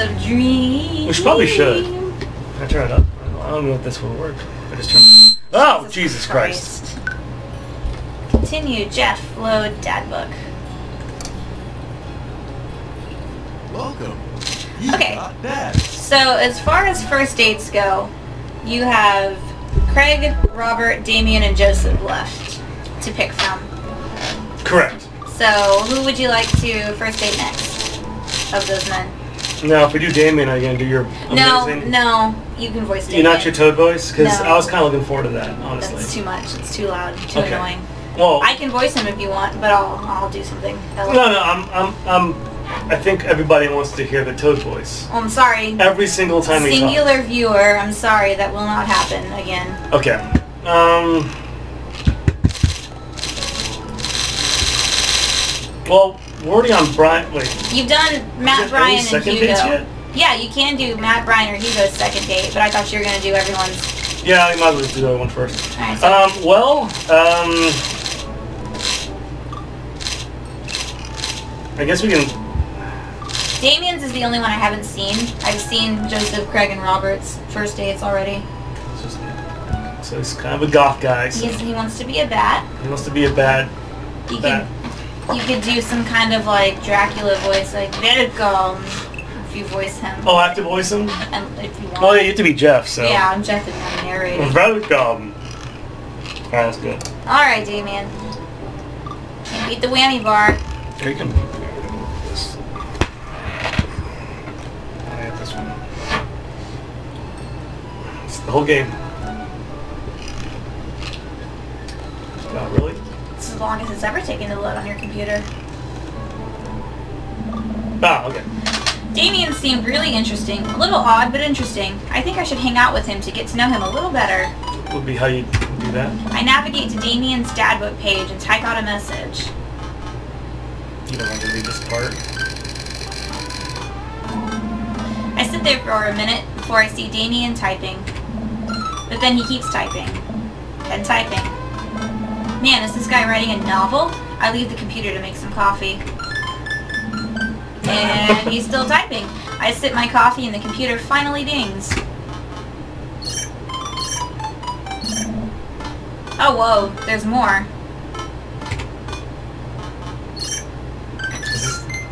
of dreams. Which probably should. Can I turn it up? I don't know if this will work. I just turned. Oh, Jesus Christ. Continue, Jeff. Load dad book. Welcome. You Okay. got Dad. So as far as first dates go, you have Craig, Robert, Damien, and Joseph left to pick from. Correct. So who would you like to first date next of those men? Now, if we do Damien, are you going to do your amazing? No, you can voice Damien. You're not your Toad voice? Because No. I was kind of looking forward to that, honestly. That's too much. It's too loud. Too Okay. annoying. Well, I can voice him if you want, but I'll do something else. no, I think everybody wants to hear the Toad voice. Oh, I'm sorry. Every single time we talk. Singular viewer, I'm sorry, that will not happen again. Okay. Well, we're already on Brian. Wait. You've done Matt, Is it Brian, any and second Hugo. dates yet? Yeah, you can do Matt, Brian, or Hugo's second date, but I thought you were going to do everyone's. Yeah, we might as well do that one first. Alright, so I guess we can. Damien's is the only one I haven't seen. I've seen Joseph, Craig, and Robert's first dates already. So he's kind of a goth guy. So He wants to be a bat. he wants to be a bad. You could do some kind of like Dracula voice, like welcome, if you voice him. Oh, I have to voice him? And if you want. Well, you have to be Jeff, so. Yeah, I'm Jeff and I'm narrating. Welcome. Alright, that's good. Alright, Damien. Can't beat the whammy bar. Here you can. This. I got this one. It's the whole game. Not really? It's as long as it's ever taken to load on your computer. Ah, okay. Damien seemed really interesting. A little odd, but interesting. I think I should hang out with him to get to know him a little better. Would be how you do that. I navigate to Damien's dad book page and type out a message. You don't want to read this part. I sit there for a minute before I see Damien typing. But then he keeps typing. And typing. Man, is this guy writing a novel? I leave the computer to make some coffee. And he's still typing. I sip my coffee and the computer finally dings. Oh, whoa, there's more.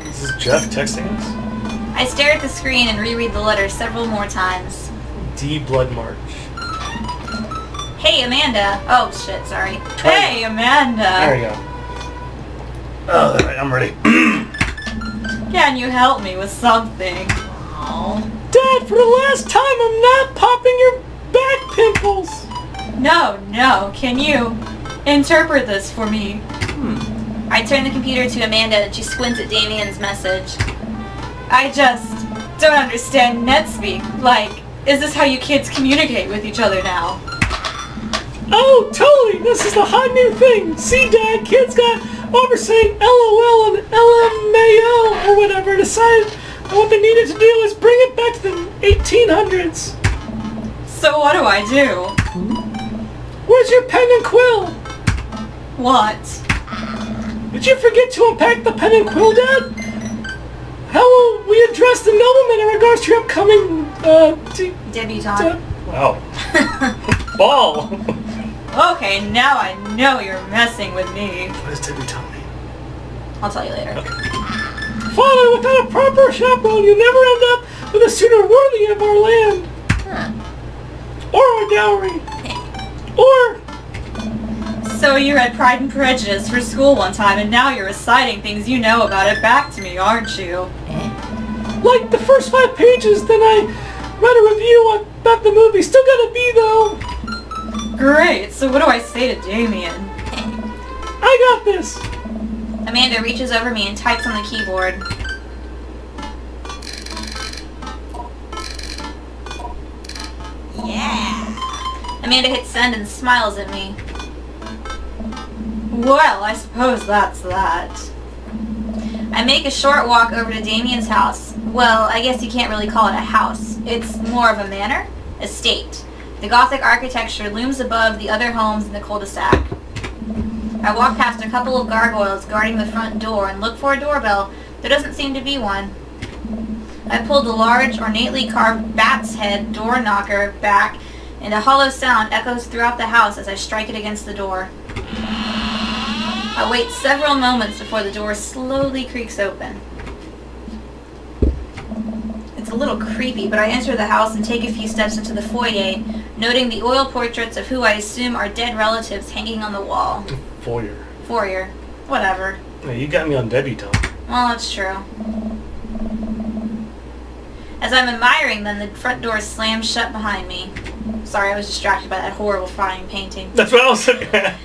Is this Jeff texting us? I stare at the screen and reread the letter several more times. D. Blood March. Hey, Amanda. Oh, shit, sorry. Hey, Amanda. There we go. Oh, alright, I'm ready. Can you help me with something? Oh. Dad, for the last time, I'm not popping your back pimples. No. Can you interpret this for me? I turn the computer to Amanda and she squints at Damien's message. I just don't understand NetSpeak. Like, is this how you kids communicate with each other now? Oh, totally! This is the hot new thing! See, Dad, kids got over saying LOL and LMAO or whatever, decided that what they needed to do is bring it back to the 1800s. So what do I do? Where's your pen and quill? What? Did you forget to unpack the pen and quill, Dad? How will we address the nobleman in regards to your upcoming, Debutante. Wow. Ball! Okay, now I know you're messing with me. What does debutante mean? I'll tell you later. Okay. Father, without a proper chaperone, you'll never end up with a suitor worthy of our land. Or our dowry. Or... So you read Pride and Prejudice for school one time, and now you're reciting things you know about it back to me, aren't you? like the first 5 pages, then I read a review about the movie. Still gotta be, though. Great, so what do I say to Damien? I got this. Amanda reaches over me and types on the keyboard. Yeah. Amanda hits send and smiles at me. Well, I suppose that's that. I make a short walk over to Damien's house. Well, I guess you can't really call it a house. It's more of a manor, estate. The Gothic architecture looms above the other homes in the cul-de-sac. I walk past a couple of gargoyles guarding the front door and look for a doorbell. There doesn't seem to be one. I pulled the large, ornately carved bat's head door knocker back, and a hollow sound echoes throughout the house as I strike it against the door. I wait several moments before the door slowly creaks open. It's a little creepy, but I enter the house and take a few steps into the foyer, noting the oil portraits of who I assume are dead relatives hanging on the wall. Foyer. Foyer. Whatever. Yeah, you got me on debutante. Well, that's true. As I'm admiring them, the front door slams shut behind me. Sorry, I was distracted by that horrifying painting. That's what I was looking at.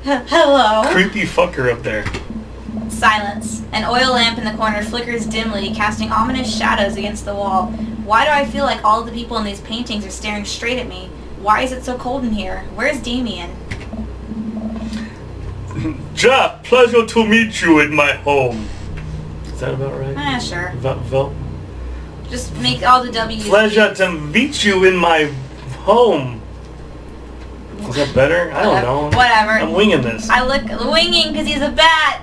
Hello. Creepy fucker up there. Silence. An oil lamp in the corner flickers dimly, casting ominous shadows against the wall. Why do I feel like all of the people in these paintings are staring straight at me? Why is it so cold in here? Where's Damien? Jeff, pleasure to meet you in my home. Is that about right? Sure. Just make all the W's. Pleasure to meet you in my home. Is that better? I don't know. Whatever. I'm winging this. I look winging because he's a bat.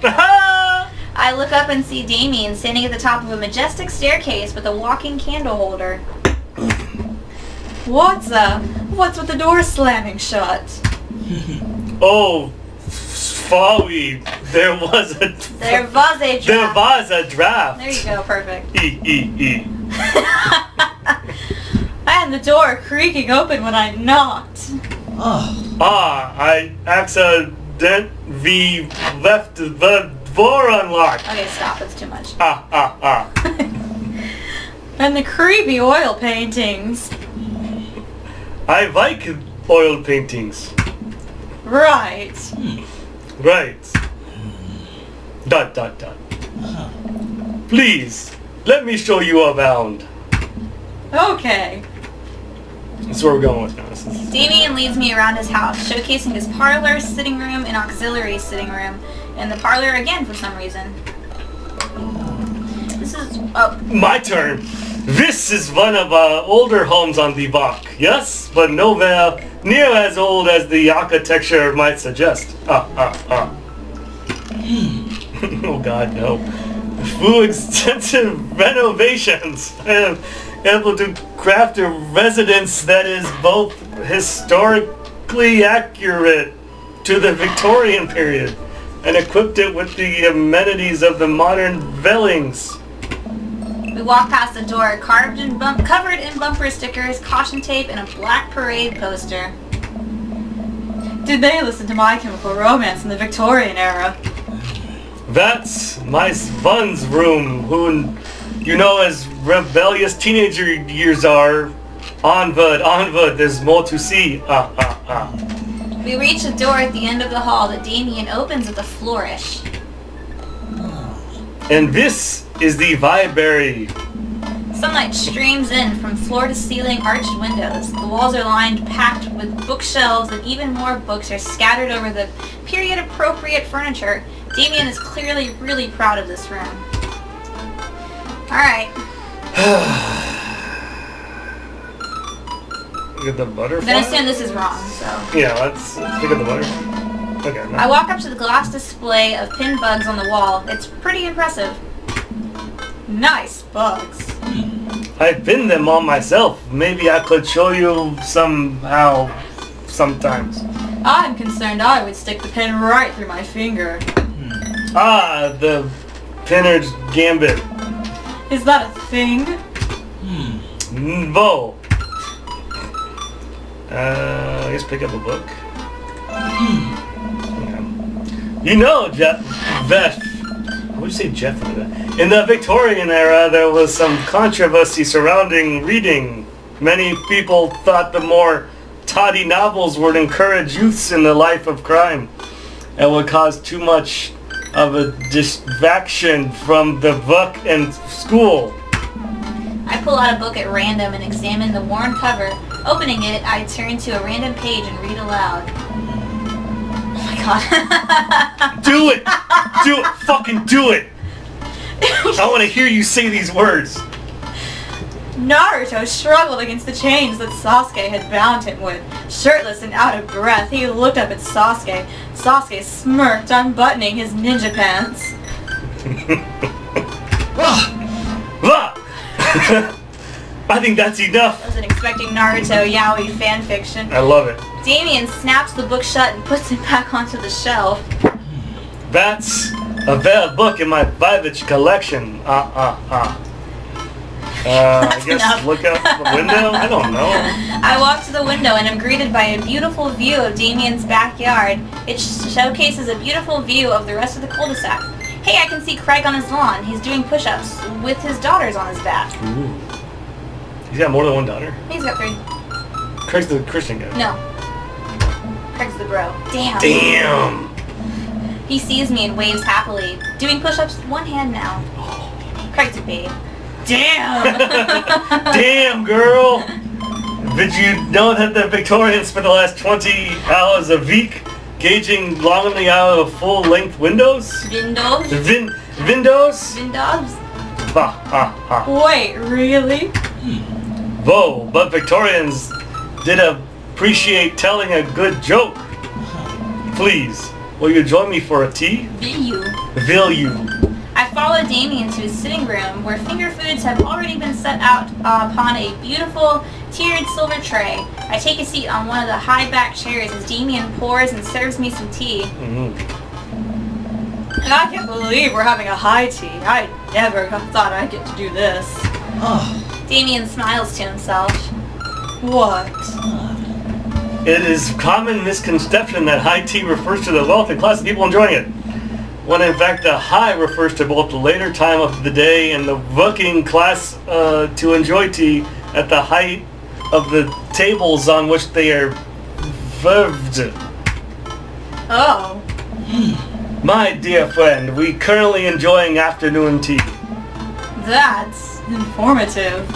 I look up and see Damien standing at the top of a majestic staircase with a walking candle holder. What's with the door slamming shut? Oh, folly. There was a draft. There you go, perfect. E. And the door creaking open when I knocked. I accidentally left the door unlocked. Okay, stop. That's too much. And the creepy oil paintings. I like oil paintings. Right. Right. ... Please, let me show you around. Okay. That's where we're going with now. Damien leads me around his house, showcasing his parlor, sitting room, and auxiliary sitting room, and the parlor again for some reason. This is... oh. My turn. This is one of our older homes on the block, yes? But nowhere near as old as the architecture might suggest. Oh God, no. Through extensive renovations, I am able to craft a residence that is both historically accurate to the Victorian period and equipped it with the amenities of the modern dwellings. We walk past the door, covered in bumper stickers, caution tape, and a black parade poster. Did they listen to My Chemical Romance in the Victorian era? That's my son's room, who you know as rebellious teenager years are. Onward, there's more to see. We reach a door at the end of the hall that Damien opens with a flourish. And this is the library. Sunlight streams in from floor to ceiling arched windows. The walls are packed with bookshelves, and even more books are scattered over the period-appropriate furniture. Damien is clearly really proud of this room. Alright. Look at the butterfly. I'm gonna assume this is wrong, so... yeah, let's look at the butterfly. Okay. No. I walk up to the glass display of pin bugs on the wall. It's pretty impressive. Nice bugs. I've pinned them on myself. Maybe I could show you somehow, sometimes. I'm concerned I would stick the pin right through my finger. The pinner's gambit. Is that a thing? No. I guess pick up a book. You know, Jeff. What would you say, Jeff? In the Victorian era, there was some controversy surrounding reading. Many people thought the more toddy novels would encourage youths in the life of crime and would cause too much of a distraction from the book and school. I pull out a book at random and examine the worn cover. Opening it, I turn to a random page and read aloud. Oh my god. Do it! Do it! Fucking do it! I want to hear you say these words. Naruto struggled against the chains that Sasuke had bound him with. Shirtless and out of breath, he looked up at Sasuke. Sasuke smirked, unbuttoning his ninja pants. I think that's enough. Wasn't expecting Naruto yaoi fanfiction. I love it. Damien snaps the book shut and puts it back onto the shelf. That's a rare book in my private collection. I guess enough. look out the window? I don't know. I walk to the window and am greeted by a beautiful view of Damien's backyard. It showcases a beautiful view of the rest of the cul-de-sac. Hey, I can see Craig on his lawn. He's doing push-ups with his daughters on his back. Ooh. He's got more than one daughter. He's got 3. Craig's the Christian guy. No. Craig's the bro. Damn. Damn. He sees me and waves happily. Doing push-ups with one hand now. Craig's a babe. Damn! Damn, girl! Did you know that the Victorians spent the last 20 hours a week gauging longingly out of full-length windows? Windows? Windows? Windows? Ha ha ha. Wait, really? Whoa, but Victorians did appreciate telling a good joke. Please, will you join me for a tea? Will you? I follow Damien to his sitting room where finger foods have already been set out upon a beautiful tiered silver tray. I take a seat on one of the high-backed chairs as Damien pours and serves me some tea. Mm-hmm. I can't believe we're having a high tea. I never thought I'd get to do this. Damien smiles to himself. What? It is common misconception that high tea refers to the wealthy class of people enjoying it, when in fact the high refers to both the later time of the day and the working class to enjoy tea at the height of the tables on which they are served. Oh. My dear friend, we currently enjoying afternoon tea. That's informative.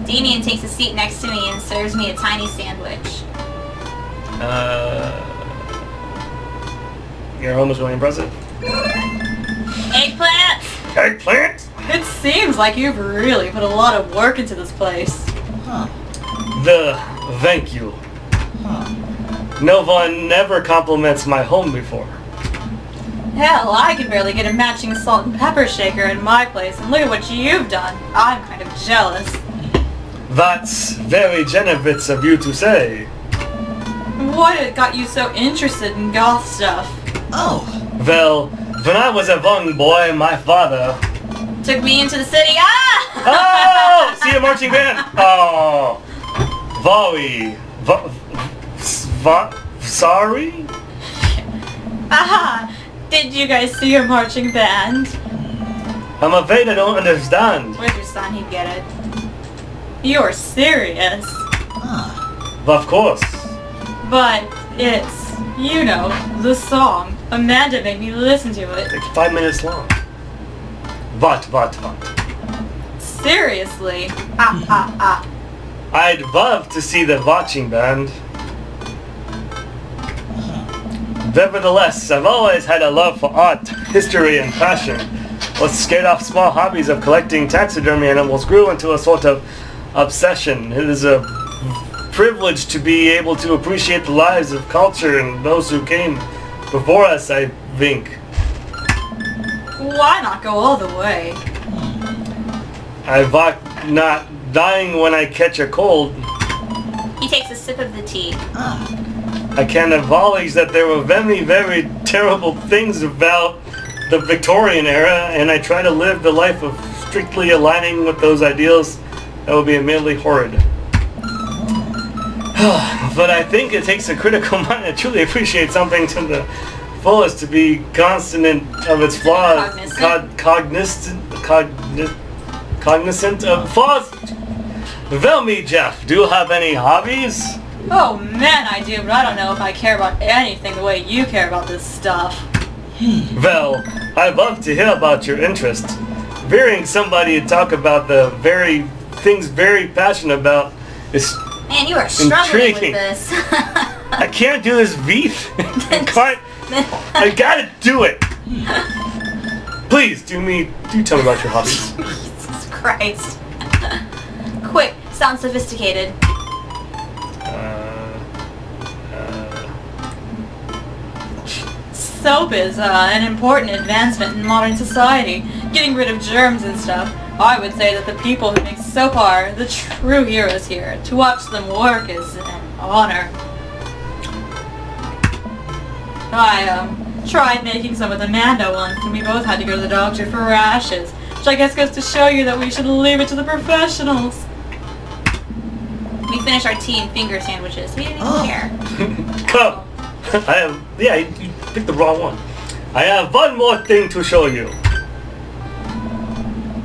Damien takes a seat next to me and serves me a tiny sandwich. Your home is really impressive. Eggplant! Eggplant? It seems like you've really put a lot of work into this place. Thank you. No one never compliments my home before. Hell, I can barely get a matching salt and pepper shaker in my place, and look at what you've done. I'm kind of jealous. That's very generous of you to say. What got you so interested in goth stuff? Oh. Well, when I was a young boy, my father... Took me into the city. Ah! Oh! See a marching band? Oh. Sorry? Aha! Did you guys see a marching band? I'm afraid I don't understand. With your son, he'd get it. You're serious. Of course. But it's, you know, the song. Amanda made me listen to it. It's 5 minutes long. What? Seriously? I'd love to see the marching band. Nevertheless, I've always had a love for art, history, and passion. What scared off small hobbies of collecting taxidermy animals grew into a sort of obsession. It is a privilege to be able to appreciate the lives of culture and those who came before us, I think. Why not go all the way? I'm not dying when I catch a cold. He takes a sip of the tea. I can acknowledge that there were very, very terrible things about the Victorian era, and I try to live the life of strictly aligning with those ideals. That would be immediately horrid. But I think it takes a critical mind to truly appreciate something to the fullest, to be cognizant of its flaws. Cognizant of flaws. Tell me, Jeff, do you have any hobbies? Oh man, I do, but I don't know if I care about anything the way you care about this stuff. Well, I'd love to hear about your interest. Hearing somebody talk about the things very passionate about is Man, you are struggling intriguing. with this. I can't do this beef. I gotta do it. Please do tell me about your hobbies. Jesus Christ. Quick, sound sophisticated. Soap is an important advancement in modern society. Getting rid of germs and stuff. I would say that the people who make soap are the true heroes here. To watch them work is an honor. I tried making some with Amanda once, and we both had to go to the doctor for rashes, which I guess goes to show you that we should leave it to the professionals. We finished our tea and finger sandwiches. We didn't even care. Come. Yeah, you picked the wrong one. I have one more thing to show you.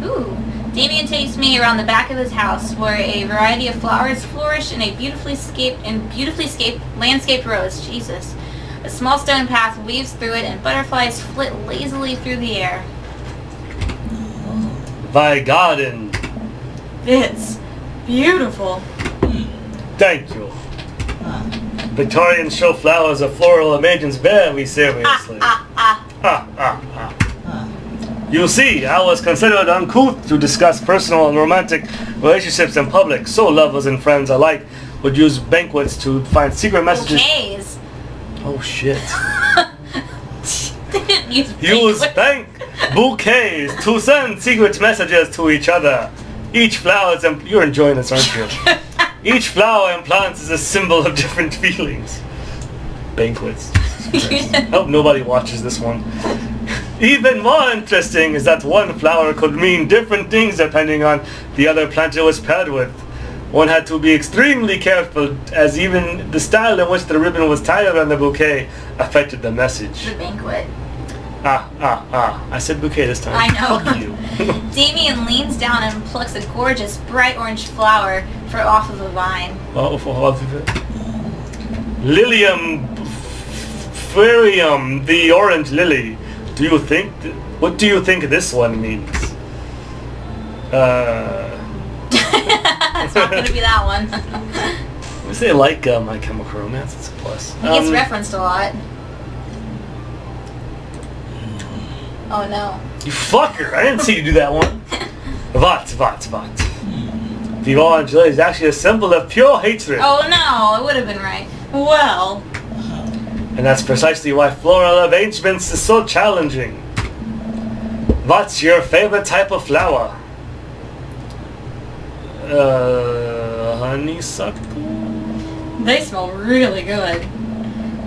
Ooh. Damien takes me around the back of his house, where a variety of flowers flourish in a beautifully landscaped rows. Jesus. A small stone path weaves through it, and butterflies flit lazily through the air. My garden. It's beautiful. Thank you. Victorians show flowers of floral arrangements very seriously. You see, I was considered uncouth to discuss personal and romantic relationships in public, so lovers and friends alike would use banquets to find secret messages. Bouquets. Oh shit. They didn't use bouquets to send secret messages to each other. Each flower is you're enjoying this, aren't you? Each flower implants is a symbol of different feelings. Banquets. I hope nobody watches this one. Even more interesting is that one flower could mean different things depending on the other plant it was paired with. One had to be extremely careful, as even the style in which the ribbon was tied around the bouquet affected the message. The banquet. I said bouquet this time. I know. Fuck you. Damien leans down and plucks a gorgeous, bright orange flower off of a vine. Lilium Ferium, the orange lily. What do you think this one means? It's not going to be that one. I say like My Chemical Romance, it's a plus. He gets referenced a lot. Oh no. You fucker! I didn't see you do that one. Vat. The orange lily is actually a symbol of pure hatred. Oh no, it would have been right. Well. And that's precisely why floral arrangements is so challenging. What's your favorite type of flower? Honeysuckle? They smell really good.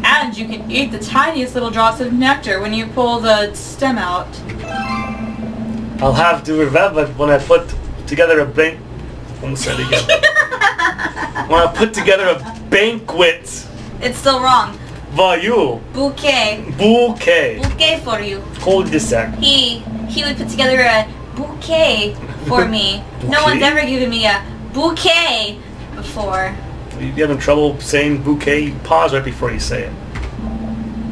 And you can eat the tiniest little drops of nectar when you pull the stem out. I'll have to remember when I put together a bank... Almost said it again. When I put together a banquet. It's still wrong. For you. Bouquet. Bouquet. Bouquet for you. Hold this sec. He would put together a bouquet for me. No one's ever given me a bouquet before. You having trouble saying bouquet? You pause right before you say it.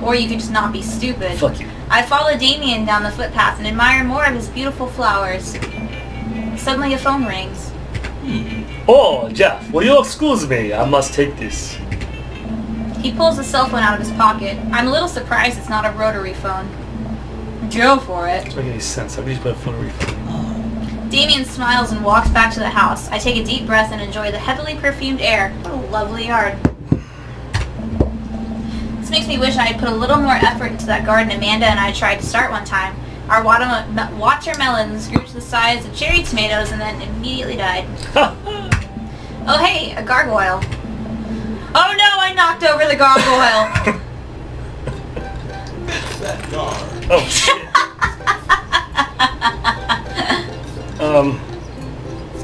Or you could just not be stupid. Fuck you. I follow Damien down the footpath and admire more of his beautiful flowers. Suddenly a phone rings. Oh, Jeff, will you excuse me? I must take this. He pulls a cell phone out of his pocket. I'm a little surprised it's not a rotary phone. Go for it. Doesn't make any sense. How would you put a rotary phone? Damien smiles and walks back to the house. I take a deep breath and enjoy the heavily perfumed air. What a lovely yard. This makes me wish I had put a little more effort into that garden Amanda and I tried to start one time. Our watermelons grew to the size of cherry tomatoes and then immediately died. Oh hey, a gargoyle. Oh no, I knocked over the gargoyle. That guard. Oh shit.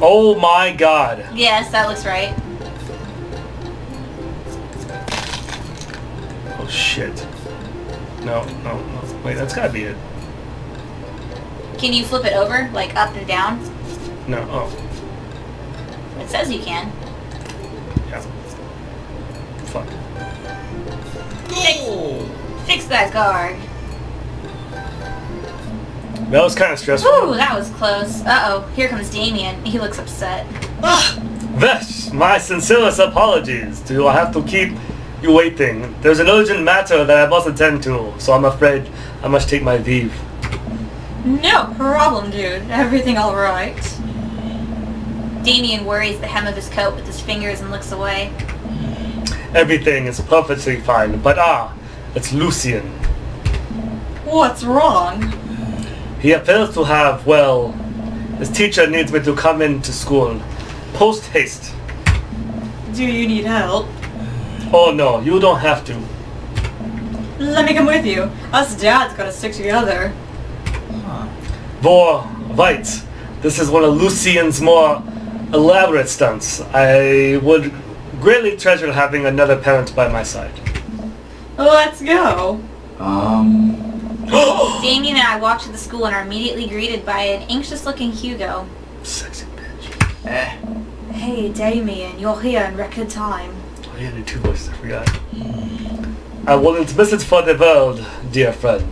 Oh my god. Yes, that looks right. Oh shit. No. Wait, that's gotta be it. Can you flip it over, like up and down? No, oh. It says you can. Yeah. Fuck. Fix that guard. That was kind of stressful. Ooh, that was close. Uh-oh, here comes Damien. He looks upset. Vesh, my sincerest apologies. Do I have to keep you waiting? There's an urgent matter that I must attend to, so I'm afraid I must take my leave. No problem, dude. Everything all right? Damien worries the hem of his coat with his fingers and looks away. Everything is perfectly fine, but it's Lucien. What's wrong? He appears to have, well, His teacher needs me to come into school. Post haste. Do you need help? Oh no, you don't have to. Let me come with you. Us dads gotta stick together. Right. This is one of Lucien's more elaborate stunts. I would greatly treasure having another parent by my side. Let's go. Damien and I walk to the school and are immediately greeted by an anxious-looking Hugo. Sexy bitch. Hey, Damien, you're here in record time. Oh yeah, the two voices, I forgot. I wouldn't miss it for the world, dear friend.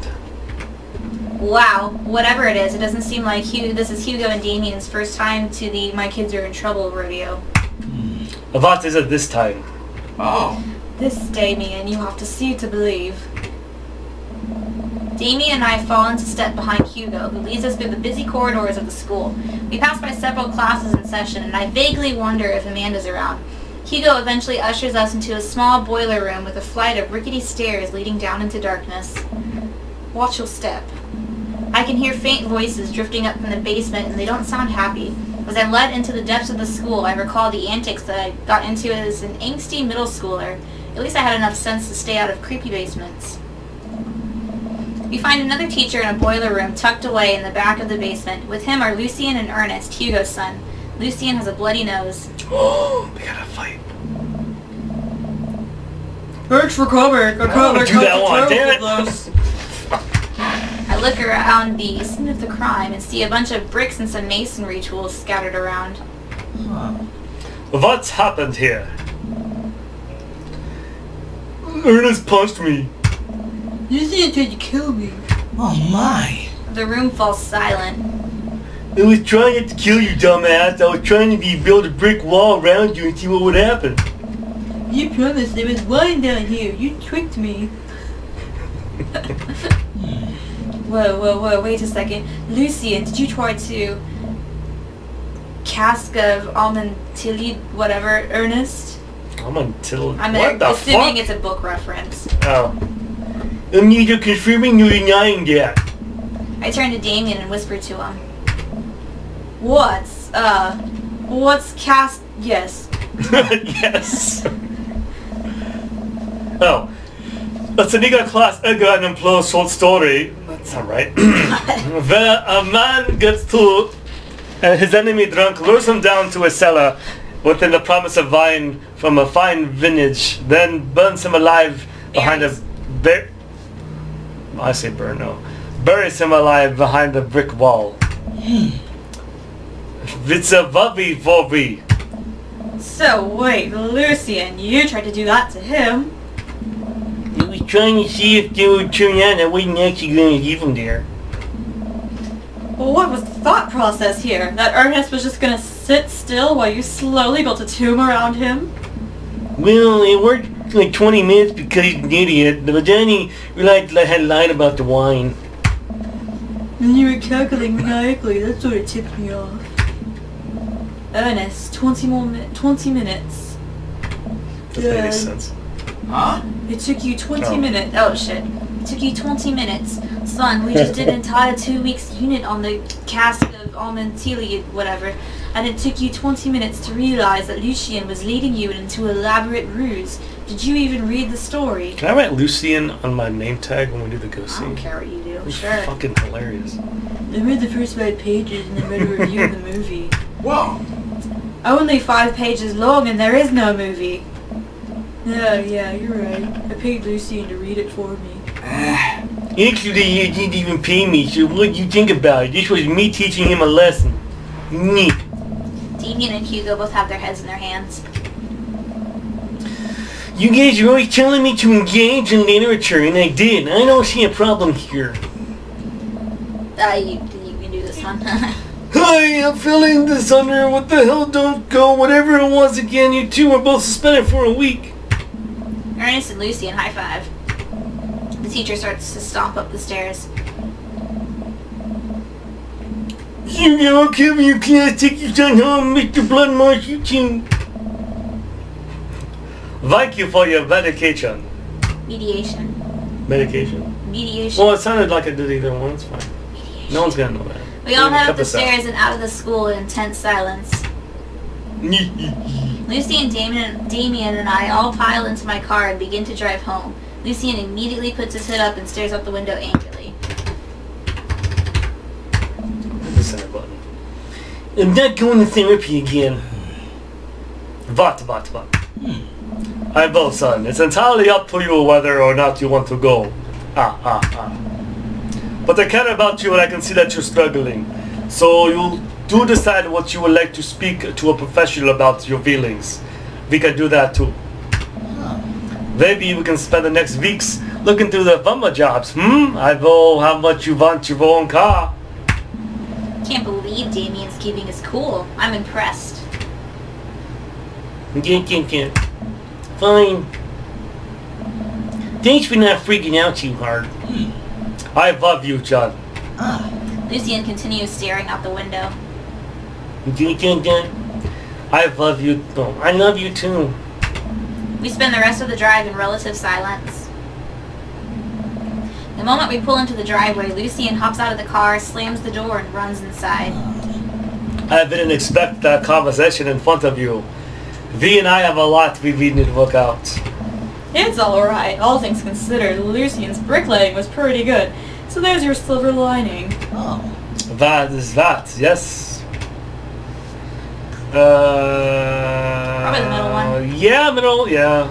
Wow, whatever it is, it doesn't seem like this is Hugo and Damien's first time to the My Kids Are in Trouble rodeo. What is it this time? Oh. This, Damien, you have to see to believe. Damien and I fall into step behind Hugo, who leads us through the busy corridors of the school. We pass by several classes in session, and I vaguely wonder if Amanda's around. Hugo eventually ushers us into a small boiler room with a flight of rickety stairs leading down into darkness. Watch your step. I can hear faint voices drifting up from the basement, and they don't sound happy. As I'm led into the depths of the school, I recall the antics that I got into as an angsty middle schooler. At least I had enough sense to stay out of creepy basements. We find another teacher in a boiler room tucked away in the back of the basement. With him are Lucien and Ernest, Hugo's son. Lucien has a bloody nose. Oh, they gotta fight. Thanks for coming. Do that one, damn it. I look around the scene of the crime and see a bunch of bricks and some masonry tools scattered around. What's happened here? Ernest punched me. Lucien tried to kill me. Oh my. The room falls silent. I was trying not to kill you, dumbass. I was trying to build a brick wall around you and see what would happen. You promised there was wine down here. You tricked me. Whoa, wait a second. Lucien, did you try to... Cask of Almontilli, whatever, Ernest? Almontilli? I'm what the assuming fuck? it's a book reference. Oh. I'm neither confirming nor denying that. I turn to Damien and whisper to him. What's cast... Yes. Yes. Oh. That's an Ega class Edgar Allan Poe short story. That's not right. Where a man gets to his enemy drunk, lures him down to a cellar within the promise of wine from a fine vintage, then burns him alive behind a I say burn, no. Buries him alive behind a brick wall. It's a vubby. So wait, Lucien, you tried to do that to him. I was trying to see if they would turn out. I wasn't actually going to leave him there. Well, what was the thought process here? That Ernest was just gonna sit still while you slowly built a tomb around him? Well, it worked like 20 minutes because he's an idiot, but then he realized I had lied about the wine. And you were cackling maniacally, that sort of tipped me off. Ernest, 20 minutes. Doesn't make any sense. Huh? It took you 20 minutes. Oh shit. It took you 20 minutes. Son, we just did an entire 2 weeks unit on the cask of Almontilli, whatever. And it took you 20 minutes to realize that Lucien was leading you into an elaborate ruse. Did you even read the story? Can I write Lucien on my name tag when we do the go I see? don't care what you do. It's Sure. fucking hilarious. I read the first 5 pages and then read a review of the movie. Whoa. Only 5 pages long and there is no movie. Yeah, you're right. I paid Lucien to read it for me. Actually, he didn't even pay me, so what do you think about it? This was me teaching him a lesson. Neat. Damien and Hugo both have their heads in their hands. You guys are always telling me to engage in literature, and I did. I don't see a problem here. You can do this one. Hi, I'm feeling this under. What the hell? Don't go. Whatever it was again, you two are both suspended for a week. Ernest and Lucien high five. The teacher starts to stomp up the stairs. You know, Kevin, you can't take your son home, Mr. Blood Marsh, you too. Thank you for your medication. Mediation. Medication? Mediation. Well, it sounded like I did either one. It's fine. Mediation. No one's gonna know that. We all head up the stairs and out of the school in intense silence. Lucy and Damien and I all pile into my car and begin to drive home. Lucian immediately puts his hood up and stares out the window angrily. The center button. I'm not going to therapy again. What? I will, son. It's entirely up to you whether or not you want to go. But I care about you and I can see that you're struggling. So you do decide what you would like to speak to a professional about your feelings. We can do that too. Maybe we can spend the next weeks looking through the farmer jobs. I know how much you want your own car. Can't believe Damien's keeping his cool. I'm impressed. Fine. Thanks for not freaking out too hard. I love you, John. Lucian continues staring out the window. I love you. Oh, I love you too. We spend the rest of the drive in relative silence. The moment we pull into the driveway, Lucian hops out of the car, slams the door, and runs inside. I didn't expect that conversation in front of you. V and I have a lot we need to work out. It's alright. All things considered, Lucian's bricklaying was pretty good. So there's your silver lining. That is that, yes. Probably the middle one. Yeah, middle, yeah.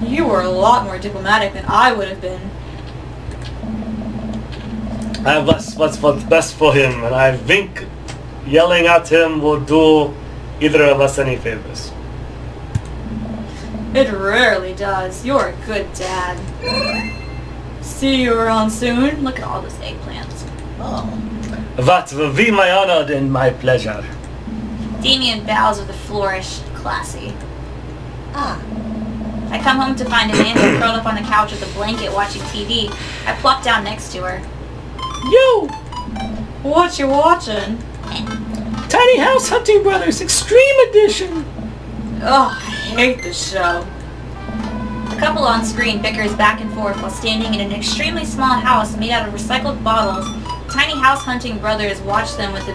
You were a lot more diplomatic than I would have been. I was what's best for him, and I think yelling at him will do either of us any favors. It rarely does. You're a good dad. See you around soon. Look at all those eggplants. That will be my honor and my pleasure. Damien bows with a flourish. Classy. I come home to find Amanda curled up on the couch with a blanket watching TV. I plop down next to her. Yo! What you watching? Tiny House Hunting Brothers Extreme Edition. Ugh, I hate this show. The couple on screen bickers back and forth while standing in an extremely small house made out of recycled bottles. Tiny House Hunting Brothers watch them with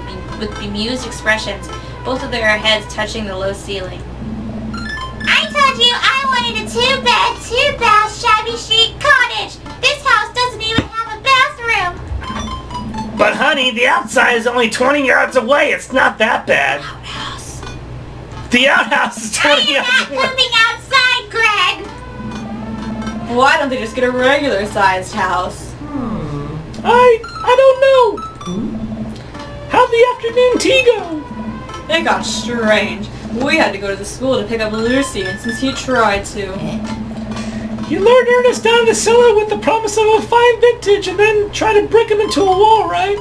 bemused expressions, both of their heads touching the low ceiling. I told you I wanted a 2-bed, 2-bath, shabby chic cottage. This house doesn't even have a bathroom. But honey, the outside is only 20 yards away. It's not that bad. Outhouse. The outhouse is 20 yards away. Coming outside, Greg. Why don't they just get a regular sized house? I don't know. How'd the afternoon tea go? It got strange. We had to go to the school to pick up Lucian since he tried to. You lured Ernest down the cellar with the promise of a fine vintage and then tried to brick him into a wall, right?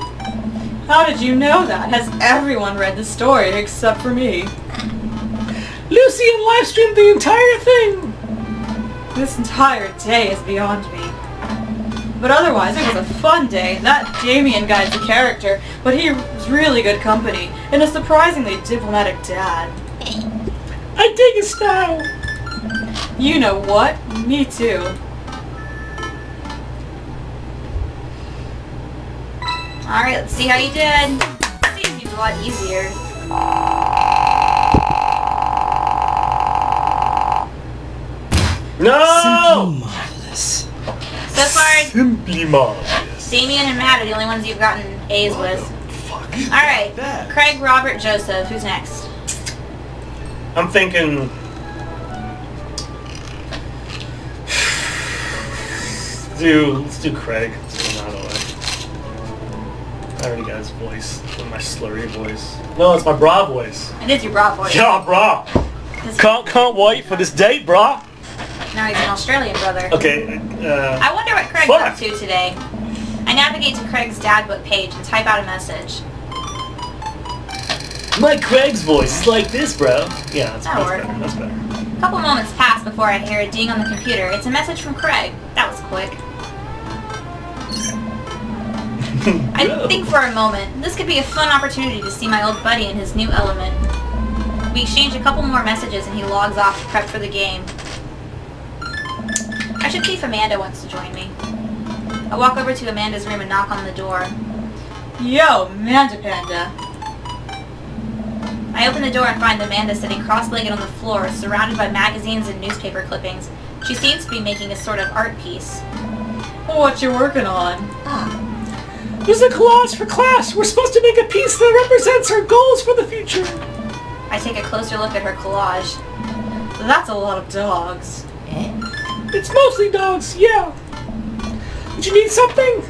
How did you know that? Has everyone read the story except for me? Lucian live-streamed the entire thing. This entire day is beyond me. But otherwise, it was a fun day. That Damien guy's a character, but he was really good company, and a surprisingly diplomatic dad. I dig his style. You know what? Me too. Alright, let's see how you did. This seems a lot easier. No! Simply marvelous. So far, Simply marvelous. Damien and Matt are the only ones you've gotten A's with. Fuck. Alright, That. Craig, Robert, Joseph. Who's next? I'm thinking... Let's do Craig. Let's get him out of the way. I already got his voice. With my slurry voice. No, it's my bra voice. It is your bra voice. Yeah, bra. Can't wait for this date, bra. Now he's an Australian brother. Okay, I wonder what Craig's up to today. I navigate to Craig's dad book page and type out a message. my Craig's voice is like this, bro. Yeah, that's That'll better. work. That's better. A couple moments pass before I hear a ding on the computer. It's a message from Craig. That was quick. I think for a moment, this could be a fun opportunity to see my old buddy in his new element. We exchange a couple more messages and he logs off to prep for the game. I should see if Amanda wants to join me. I walk over to Amanda's room and knock on the door. Yo, Manda Panda. I open the door and find Amanda sitting cross-legged on the floor, surrounded by magazines and newspaper clippings. She seems to be making a sort of art piece. What you working on? There's a collage for class. We're supposed to make a piece that represents our goals for the future. I take a closer look at her collage. That's a lot of dogs. It's mostly dogs, yeah. Did you need something?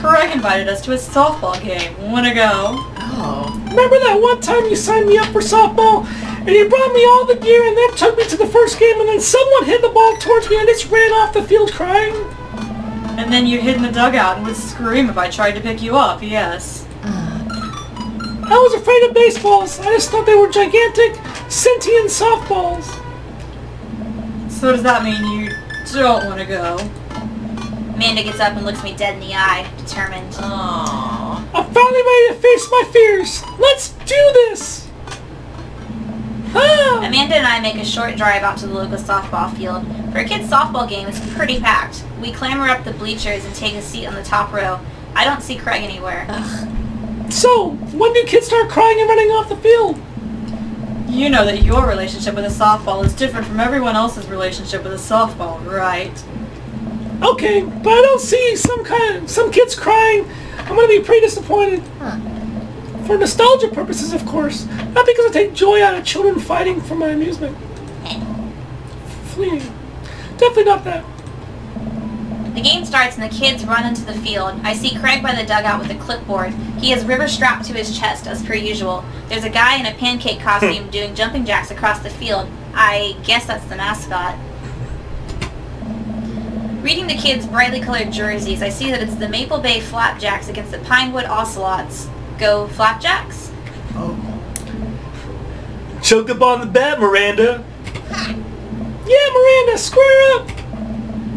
Craig invited us to his softball game. Wanna go? Remember that one time you signed me up for softball and you brought me all the gear and then took me to the first game and then someone hit the ball towards me and I just ran off the field crying? And then you hid in the dugout and would scream if I tried to pick you up, yes. I was afraid of baseballs. I just thought they were gigantic, sentient softballs. So does that mean you don't want to go? Amanda gets up and looks me dead in the eye, determined. I'm finally ready to face my fears. Let's do this! Ah! Amanda and I make a short drive out to the local softball field. For a kid's softball game, it's pretty packed. We clamber up the bleachers and take a seat on the top row. I don't see Craig anywhere. So, when do kids start crying and running off the field? You know that your relationship with a softball is different from everyone else's relationship with a softball, right? Okay, but I don't see some kids crying. I'm gonna be pretty disappointed. For nostalgia purposes, of course. Not because I take joy out of children fighting for my amusement. Fleeting. Definitely not that. The game starts and the kids run into the field. I see Craig by the dugout with a clipboard. He has river strapped to his chest as per usual. There's a guy in a pancake costume doing jumping jacks across the field. I guess that's the mascot. Reading the kids' brightly colored jerseys, I see that it's the Maple Bay Flapjacks against the Pinewood Ocelots. Go Flapjacks? Choke up on the bat, Miranda. Yeah, Miranda, square up!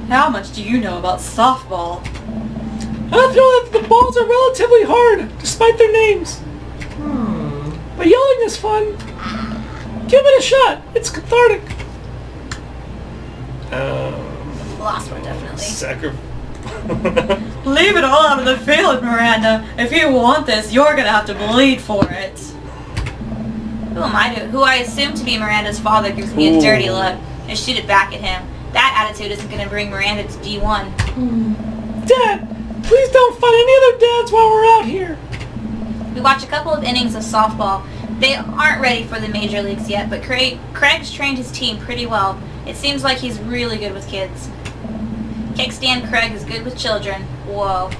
How much do you know about softball? I feel that the balls are relatively hard, despite their names. But yelling is fun. Give it a shot. It's cathartic. Lost one, definitely. Leave it all out of the field, Miranda. If you want this, you're gonna have to bleed for it. Who I assume to be Miranda's father gives me a dirty look. I shoot it back at him. That attitude isn't going to bring Miranda to D1. Dad, please don't fight any other dads while we're out here. We watch a couple of innings of softball. They aren't ready for the major leagues yet, but Craig's trained his team pretty well. It seems like he's really good with kids. Kickstand Craig is good with children. Whoa.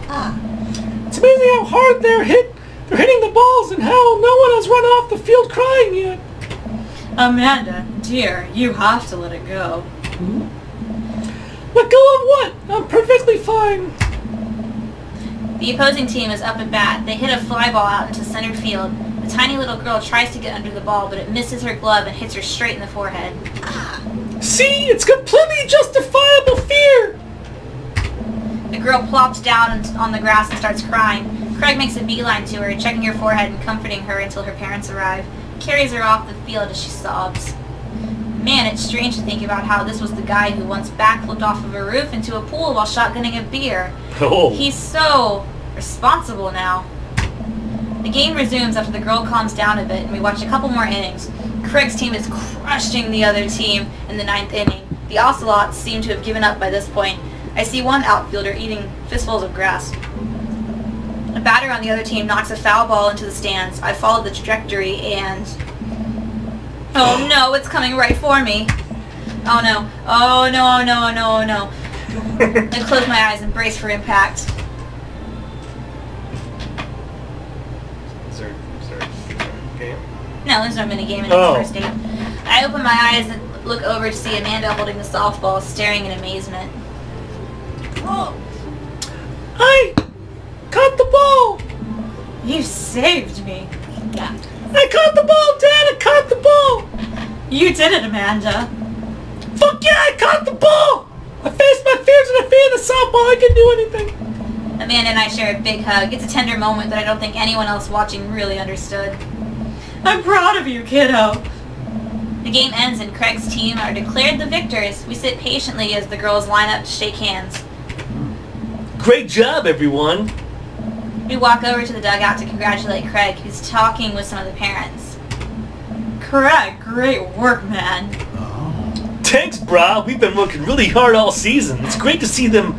It's amazing how hard they're hitting the balls and how no one has run off the field crying yet. Amanda, dear, you have to let it go. Let go of what? I'm perfectly fine. The opposing team is up at bat. They hit a fly ball out into center field. The tiny little girl tries to get under the ball, but it misses her glove and hits her straight in the forehead. See? It's completely justifiable fear! The girl plops down on the grass and starts crying. Craig makes a beeline to her, checking her forehead and comforting her until her parents arrive. He carries her off the field as she sobs. Man, it's strange to think about how this was the guy who once backflipped off of a roof into a pool while shotgunning a beer. Oh. He's so responsible now. The game resumes after the girl calms down a bit, and we watch a couple more innings. Craig's team is crushing the other team in the 9th inning. The Ocelots seem to have given up by this point. I see one outfielder eating fistfuls of grass. A batter on the other team knocks a foul ball into the stands. I follow the trajectory and... oh no, it's coming right for me. Oh no. Oh no, oh no, oh no, oh no. I close my eyes and brace for impact. Is there a game? No, there's no minigame in the first date. I open my eyes and look over to see Amanda holding the softball, staring in amazement. Oh. I caught the ball! You saved me. I caught the ball, Dad! I caught the ball! You did it, Amanda. Fuck yeah, I caught the ball! I faced my fears and I feared the softball. I can do anything. Amanda and I share a big hug. It's a tender moment that I don't think anyone else watching really understood. I'm proud of you, kiddo. The game ends and Craig's team are declared the victors. We sit patiently as the girls line up to shake hands. Great job, everyone. We walk over to the dugout to congratulate Craig, who's talking with some of the parents. Craig, great work, man. Thanks, brah. We've been working really hard all season. It's great to see them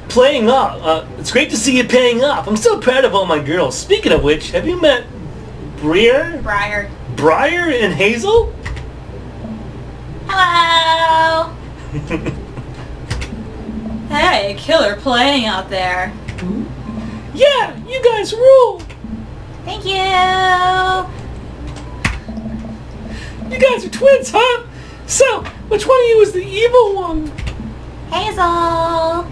playing off. It's great to see you paying off. I'm so proud of all my girls. Speaking of which, have you met Briar and Hazel? Hello! Hey, killer playing out there. Yeah, you guys rule. Thank you! You guys are twins, huh? So, which one of you is the evil one? Hazel!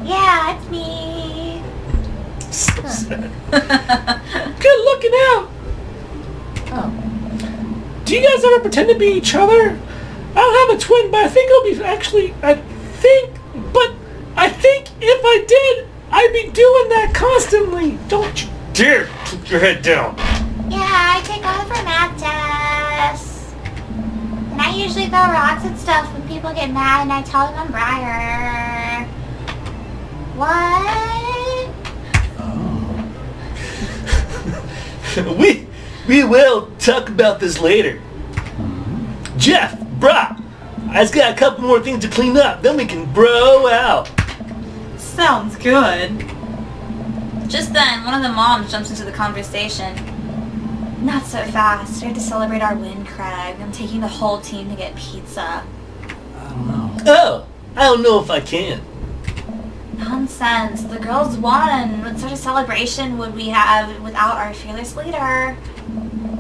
Yeah, it's me. So sad. Good looking out. Oh. Do you guys ever pretend to be each other? I don't have a twin, but I think it'll be I think if I did, I'd be doing that constantly. Don't you? Dear, keep your head down. Yeah, I take all for math tests. And I usually throw rocks and stuff when people get mad and I tell them I'm Briar. What? We will talk about this later. Jeff, brah, I just got a couple more things to clean up, then we can bro out. Sounds good. Just then, one of the moms jumps into the conversation. Not so fast. We have to celebrate our win, Craig. I'm taking the whole team to get pizza. I don't know. Oh, I don't know if I can. Nonsense. The girls won. What sort of celebration would we have without our fearless leader?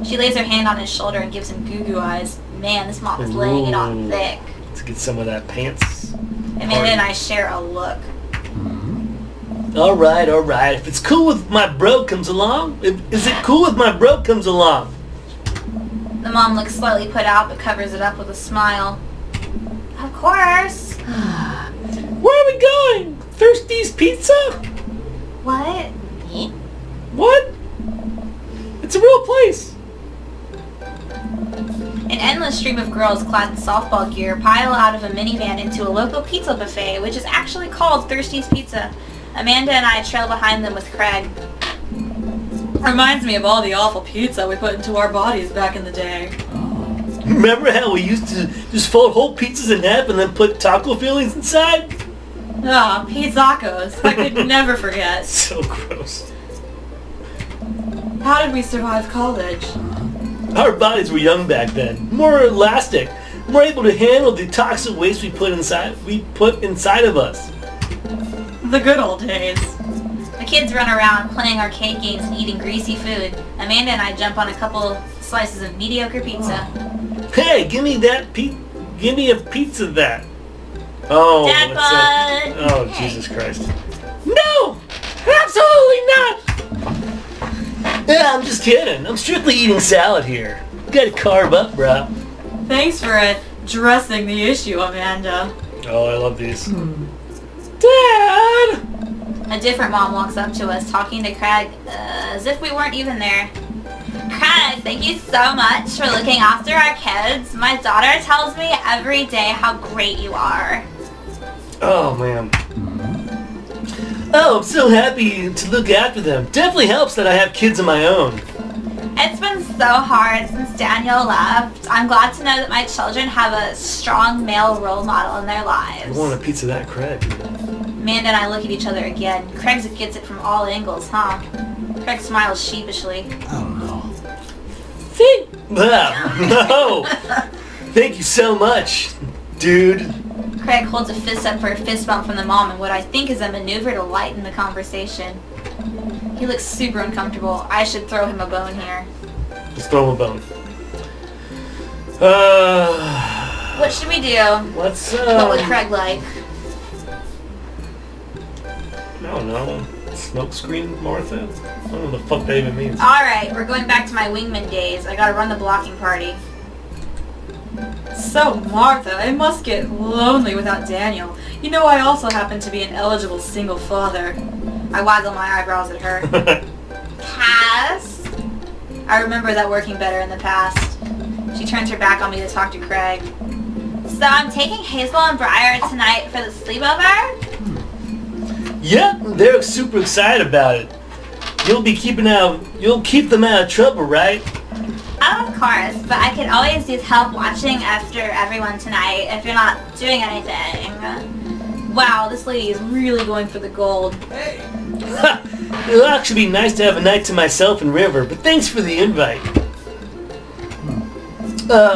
She lays her hand on his shoulder and gives him goo-goo eyes. Man, this mom is laying it on thick. Let's get some of that pants. Amanda and I share a look. Alright. If it's cool with my bro comes along, is it cool with my bro comes along? The mom looks slightly put out but covers it up with a smile. Of course. Where are we going? Thirsty's Pizza? What? What? It's a real place. An endless stream of girls clad in softball gear pile out of a minivan into a local pizza buffet, which is actually called Thirsty's Pizza. Amanda and I trail behind them with Craig. Reminds me of all the awful pizza we put into our bodies back in the day. Remember how we used to just fold whole pizzas in half and then put taco fillings inside? Ah, pizzacos. I could never forget. So gross. How did we survive college? Our bodies were young back then, more elastic, more able to handle the toxic waste we put inside of us. The good old days. The kids run around playing arcade games and eating greasy food. Amanda and I jump on a couple slices of mediocre pizza. Hey, give me a pizza of that. Oh, Dad what's bud. up? Oh, Jesus Christ. No! Absolutely not! Yeah, I'm just kidding. I'm strictly eating salad here. You gotta carb up, bro. Thanks for addressing the issue, Amanda. Oh, I love these. Dad! A different mom walks up to us, talking to Craig as if we weren't even there. Craig, thank you so much for looking after our kids. My daughter tells me every day how great you are. Oh, man. Oh, I'm so happy to look after them. Definitely helps that I have kids of my own. It's been so hard since Daniel left. I'm glad to know that my children have a strong male role model in their I lives. want a pizza of that, Craig. Amanda and I look at each other again. Craig gets it from all angles, huh? Craig smiles sheepishly. I don't know. No! Thank you so much, dude. Craig holds a fist up for a fist bump from the mom in what I think is a maneuver to lighten the conversation. He looks super uncomfortable. I should throw him a bone here. Let's throw him a bone. What should we do? Let's, What would Craig like? I don't know. Smoke screen, Martha? I don't know what the fuck that even means. Alright, we're going back to my wingman days. I gotta run the blocking party. So, Martha, it must get lonely without Daniel. You know, I also happen to be an eligible single father. I waggle my eyebrows at her. Cass? I remember that working better in the past. She turns her back on me to talk to Craig. So I'm taking Hazel and Briar tonight for the sleepover? Yep, they're super excited about it. You'll keep them out of trouble, right? Oh, of course, but I could always use help watching after everyone tonight if you're not doing anything. Wow, this lady is really going for the gold. It'll actually be nice to have a night to myself and River, but thanks for the invite.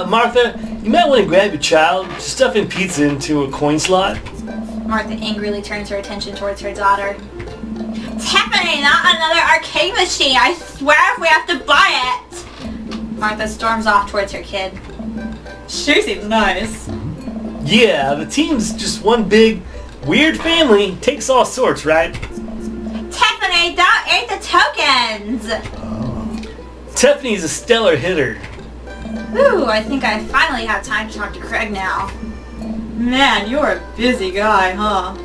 Martha, you might want to grab your child, stuffing pizza into a coin slot. Martha angrily turns her attention towards her daughter. Tiffany, not another arcade machine! I swear we have to buy it! Martha storms off towards her kid. She seems nice. Yeah, the team's just one big, weird family. Takes all sorts, right? Tiffany, don't eat the tokens! Tiffany's a stellar hitter. Ooh, I think I finally have time to talk to Craig now. Man, you're a busy guy, huh?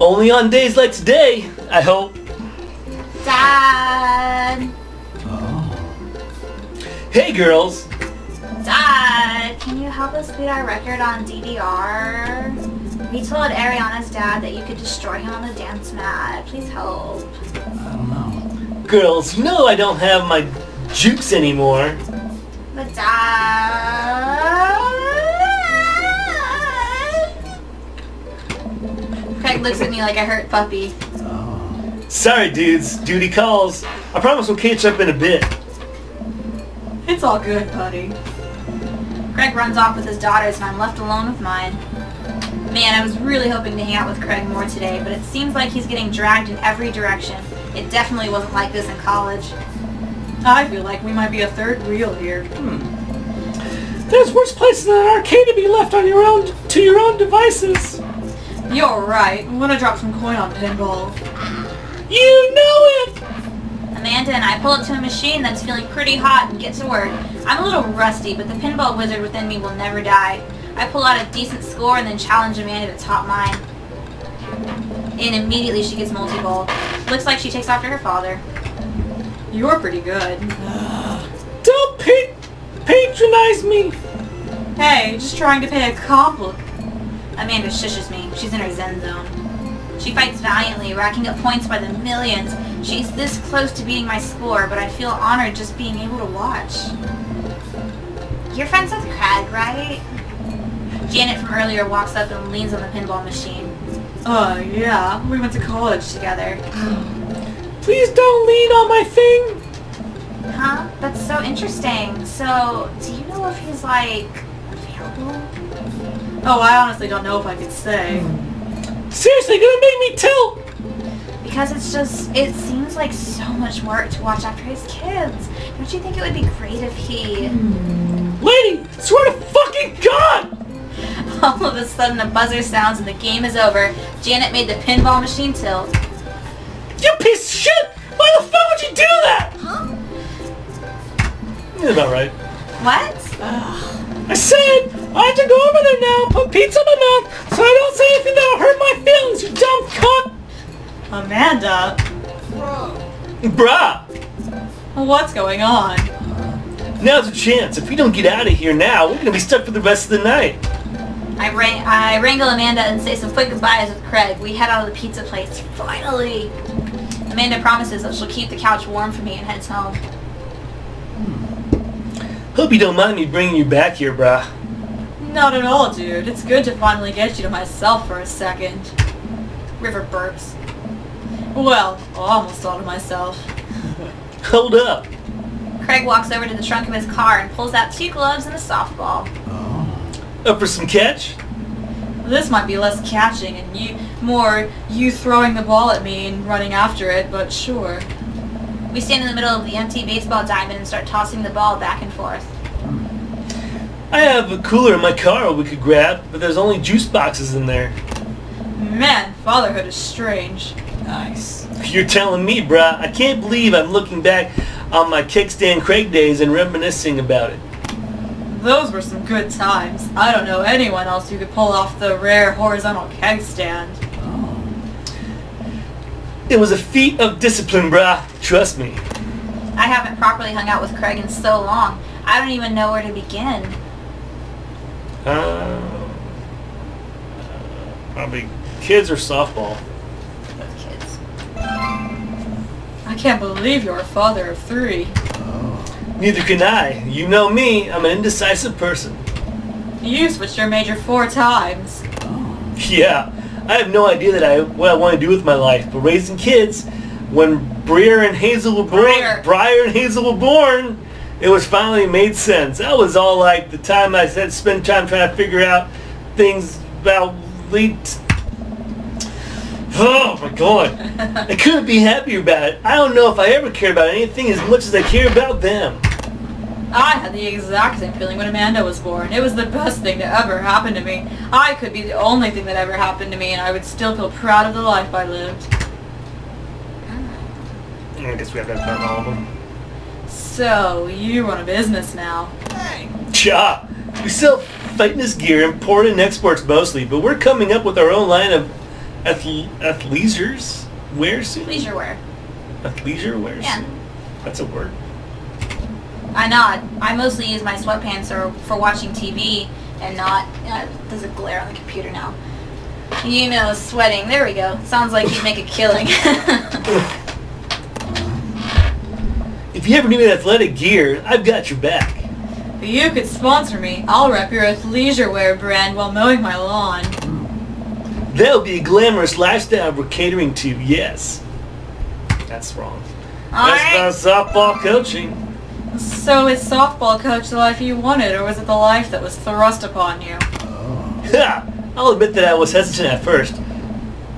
Only on days like today, I hope. Dad! Hey, girls. Dad, can you help us beat our record on DDR? We told Ariana's dad that you could destroy him on the dance mat. Please help. Girls, you know I don't have my jukes anymore. But Dad... Craig looks at me like a hurt puppy. Sorry, dudes. Duty calls. I promise we'll catch up in a bit. It's all good, buddy. Craig runs off with his daughters and I'm left alone with mine. Man, I was really hoping to hang out with Craig more today, but it seems like he's getting dragged in every direction. It definitely wasn't like this in college. I feel like we might be a third wheel here. There's worse places than an arcade to be left on your own to your own devices. You're right. I'm gonna drop some coin on pinball. You know it! Amanda and I pull up to a machine that's feeling pretty hot and get to work. I'm a little rusty, but the pinball wizard within me will never die. I pull out a decent score and then challenge Amanda to top mine. And immediately she gets multi-ball. Looks like she takes after her father. You're pretty good. Don't patronize me! Hey, just trying to pay a compliment. Amanda shushes me. She's in her zen zone. She fights valiantly, racking up points by the millions. She's this close to beating my score, but I feel honored just being able to watch. You're friends with Craig, right? Janet from earlier walks up and leans on the pinball machine. Yeah. We went to college together. Please don't lean on my thing! Huh? That's so interesting. So, do you know if he's, like, available? Oh, I honestly don't know if I could say. Seriously, gonna make me tell! Because it seems like so much work to watch after his kids. Don't you think it would be great if he... Lady, swear to fucking God! All of a sudden a buzzer sounds and the game is over. Janet made the pinball machine tilt. You piece of shit! Why the fuck would you do that? Huh? You're about right. What? I said I have to go over there now and put pizza in my mouth so I don't say anything that'll hurt my feelings, you dumb cunt! Amanda, Bruh! what's going on? Now's a chance. If we don't get out of here now, we're gonna be stuck for the rest of the night. I wrangle Amanda and say some quick goodbyes with Craig. We head out of the pizza place. Finally! Amanda promises that she'll keep the couch warm for me and heads home. Hope you don't mind me bringing you back here, bruh. Not at all, dude. It's good to finally get you to myself for a second. River burps. Well, almost all to myself. Hold up. Craig walks over to the trunk of his car and pulls out 2 gloves and a softball. Up for some catch? This might be less catching and more you throwing the ball at me and running after it, but sure. We stand in the middle of the empty baseball diamond and start tossing the ball back and forth. I have a cooler in my car we could grab, but there's only juice boxes in there. Man, fatherhood is strange. Nice. You're telling me, bruh. I can't believe I'm looking back on my kickstand Craig days and reminiscing about it. Those were some good times. I don't know anyone else who could pull off the rare horizontal keg stand. It was a feat of discipline, bruh. Trust me. I haven't properly hung out with Craig in so long. I don't even know where to begin. Probably kids or softball? Both kids. I can't believe you're a father of 3. Neither can I. You know me. I'm an indecisive person. You switched your major 4 times. Yeah. I have no idea what I want to do with my life, but raising kids, when Briar and Hazel were born, it was finally made sense. That was all like the time I said spend time trying to figure out things about oh my god. I couldn't be happier about it. I don't know if I ever cared about anything as much as I care about them. I had the exact same feeling when Amanda was born. It was the best thing to ever happen to me. I could be the only thing that ever happened to me, and I would still feel proud of the life I lived. I guess we have to have all of them. So, you run a business now. Cha! We sell fitness gear, import and exports mostly, but we're coming up with our own line of athleisure wear soon. Leisure wear. Athleisure wear Yeah. soon. That's a word. I nod. I mostly use my sweatpants for watching TV and not... there's a glare on the computer now. You know, sweating. There we go. Sounds like you'd make a killing. If you ever need athletic gear, I've got your back. If you could sponsor me, I'll rep your athleisure wear brand while mowing my lawn. That'll be a glamorous lifestyle we're catering to, yes. That's wrong. That's not softball coaching. So is softball coach the life you wanted, or was it the life that was thrust upon you? Ha! I'll admit that I was hesitant at first.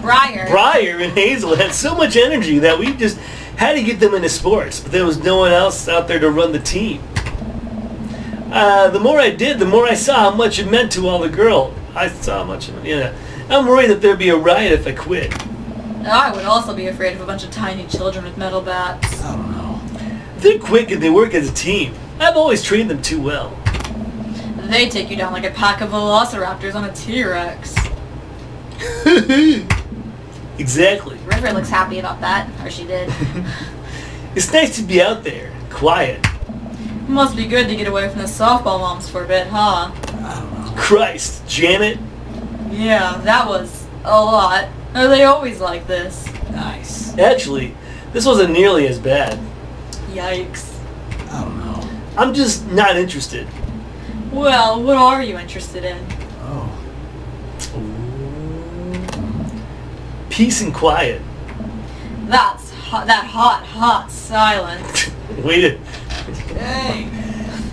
Briar and Hazel had so much energy that we just had to get them into sports, but there was no one else out there to run the team. The more I did, the more I saw how much it meant to all the girls. I saw how much of it, yeah. I'm worried that there'd be a riot if I quit. I would also be afraid of a bunch of tiny children with metal bats. I don't know. They're quick and they work as a team. I've always trained them too well. They take you down like a pack of velociraptors on a T-Rex. Exactly. River looks happy about that, or she did. It's nice to be out there, quiet. Must be good to get away from the softball moms for a bit, huh? I don't know. Christ, Janet. Yeah, that was a lot. Are they always like this? Nice. Actually, this wasn't nearly as bad. Yikes. I don't know. I'm just not interested. Well, what are you interested in? Oh. Peace and quiet. That's that hot silence. Wait a... Hey.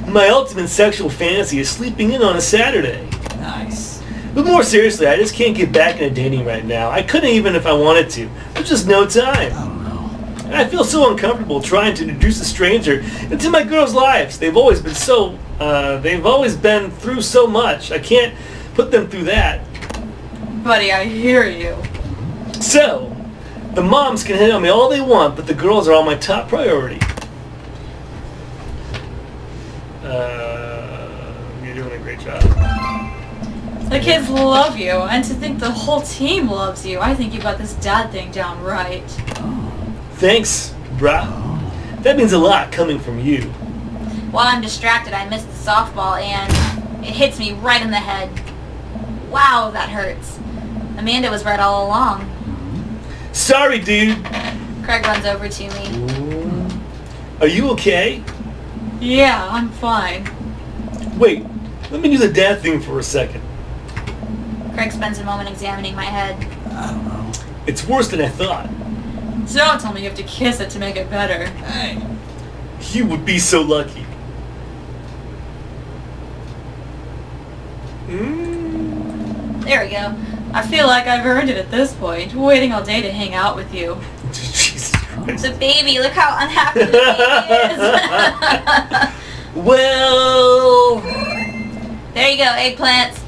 My ultimate sexual fantasy is sleeping in on a Saturday. Nice. But more seriously, I just can't get back into dating right now. I couldn't even if I wanted to. There's just no I time. don't know. And I feel so uncomfortable trying to introduce a stranger into my girls' lives. They've always been through so much. I can't put them through that. Buddy, I hear you. So, the moms can hit on me all they want, but the girls are all my top priority. You're doing a great job. The kids love you, and to think the whole team loves you. I think you got this dad thing down right. Oh. Thanks, brah. That means a lot coming from you. While I'm distracted, I miss the softball, and it hits me right in the head. Wow, that hurts. Amanda was right all along. Sorry, dude. Craig runs over to me. Are you okay? Yeah, I'm fine. Wait, let me do the dad thing for a second. Craig spends a moment examining my head. I don't know. It's worse than I thought. Don't tell me you have to kiss it to make it better. Hey. You would be so lucky. There we go. I feel like I've earned it at this point, waiting all day to hang out with you. Jesus Christ. The baby, look how unhappy the baby is. Well... There you go, eggplants.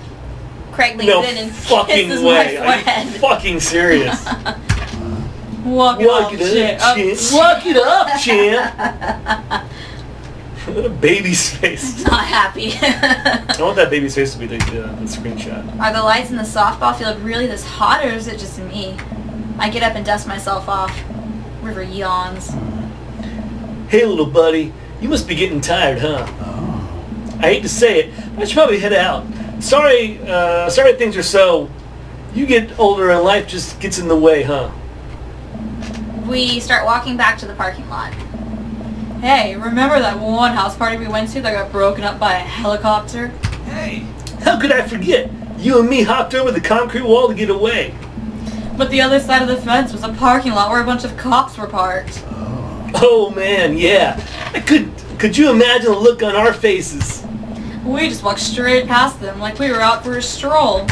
Craig leans No in and fucking kisses way. my Are you forehead. fucking serious? Walk it off, shit. champ. Walk it up, champ. What a baby's face. Not happy. I want that baby's face to be the screenshot. Are the lights in the softball field really this hot, or is it just me? I get up and dust myself off. River yawns. Hey, little buddy. You must be getting tired, huh? Oh. I hate to say it, but I should probably head out. Sorry things are so You get older and life just gets in the way, huh? We start walking back to the parking lot. Hey, remember that one house party we went to that got broken up by a helicopter? Hey! How could I forget? You and me hopped over the concrete wall to get away. But the other side of the fence was a parking lot where a bunch of cops were parked. Oh man, yeah. Could you imagine the look on our faces? We just walked straight past them like we were out for a stroll.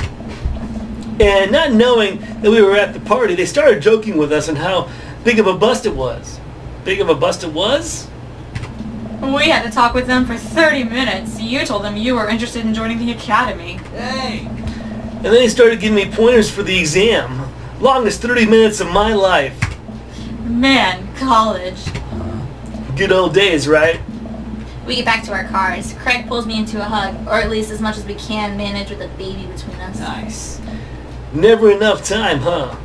And not knowing that we were at the party, they started joking with us on how big of a bust it was. Big of a bust it was? We had to talk with them for 30 minutes. You told them you were interested in joining the academy. Hey! And then they started giving me pointers for the exam. Longest 30 minutes of my life. Man, college. Good old days, right? We get back to our cars. Craig pulls me into a hug, or at least as much as we can manage with a baby between us. Nice. Never enough time, huh?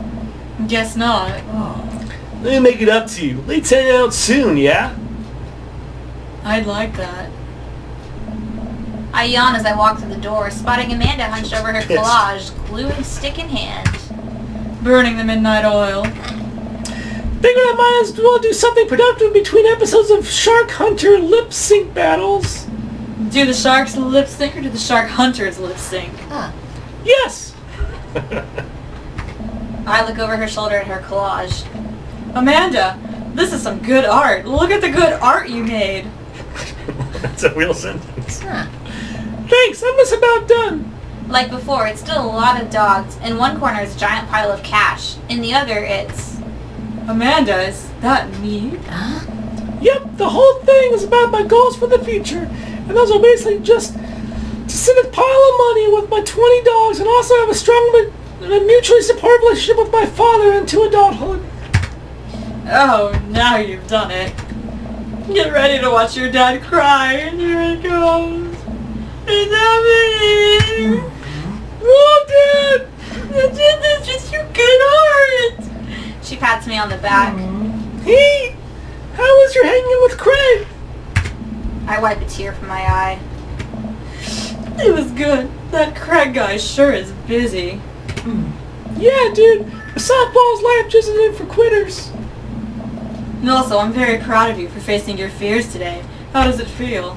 Guess not. Oh. Let me make it up to you. Let's head out soon, yeah? I'd like that. I yawn as I walk through the door, spotting Amanda hunched over her Pissed. collage, glue and stick in hand. Burning the midnight oil. Figured I might as well do something productive between episodes of Shark Hunter lip sync battles. Do the sharks lip sync or do the shark hunters lip sync? Yes! I look over her shoulder at her collage. Amanda, this is some good art. Look at the good art you made. That's a real sentence. Thanks, I'm just about done. Like before, it's still a lot of dogs. In one corner is a giant pile of cash. In the other, it's... Amanda, is that me? Yep, the whole thing is about my goals for the future. And those are basically just to sit a pile of money with my 20 dogs and also have a strong and a mutually supportive relationship with my father into adulthood. Oh, now you've done it. Get ready to watch your dad cry, and here it goes. It's happening! Oh, Dad! That's just your good art! She pats me on the back. Hey, how was your hanging with Craig? I wipe a tear from my eye. It was good. That Craig guy sure is busy. Yeah, dude, softball's life just isn't for quitters. And also, I'm very proud of you for facing your fears today. How does it feel?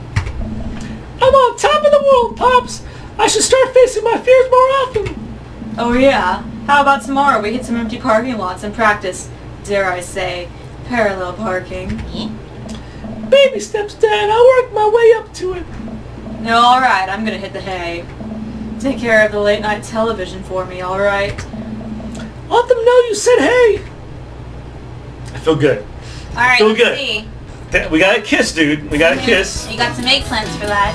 I'm on top of the world, Pops. I should start facing my fears more often. Oh yeah? How about tomorrow we hit some empty parking lots and practice, dare I say, parallel parking? Baby steps, Dad. I'll work my way up to it. No, alright, I'm gonna hit the hay. Take care of the late night television for me, alright? I'll let them know you said hey. I feel good. Alright, Feel let's good. see. We got a kiss, dude. We got a kiss. You got some eggplants for that.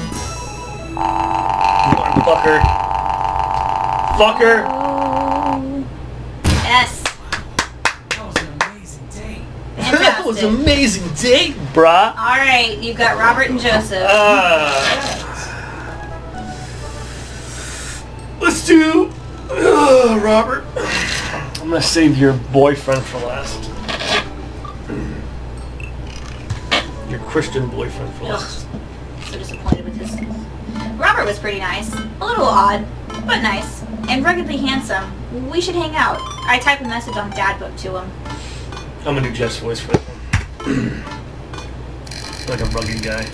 Fucker. Fucker. Yes. That was an amazing day. That was an Fantastic. amazing date, brah. Alright, you've got Robert and Joseph. Let's do Robert. I'm gonna save your boyfriend for last. Your Christian boyfriend for last. So disappointed with his... Robert was pretty nice. A little odd, but nice. And ruggedly handsome. We should hang out. I type a message on Dadbook to him. I'm gonna do Jeff's voice for that one. Like a rugged guy.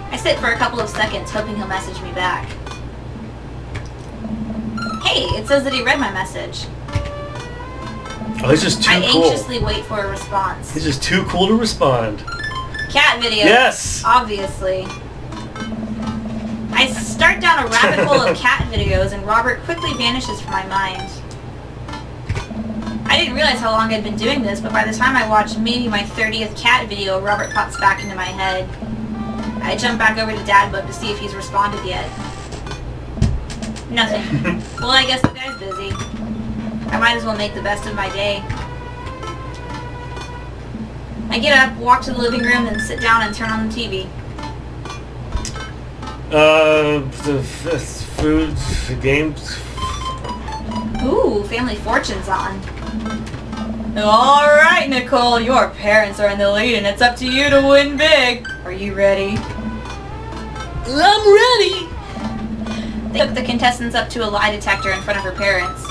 I sit for a couple of seconds, hoping he'll message me back. Hey, it says that he read my message. Oh, he's just too I cool. anxiously wait for a response. He's just too cool to respond. Cat videos. Yes! Obviously. I start down a rabbit hole of cat videos and Robert quickly vanishes from my mind. I didn't realize how long I'd been doing this, but by the time I watched maybe my 30th cat video, Robert pops back into my head. I jump back over to Dadbook to see if he's responded yet. Nothing. Well, I guess the guy's busy. I might as well make the best of my day. I get up, walk to the living room, then sit down and turn on the TV. The food, the games. Ooh, Family Fortune's on. Alright, Nicole, your parents are in the lead and it's up to you to win big. Are you ready? I'm ready. They took the contestants up to a lie detector in front of her parents.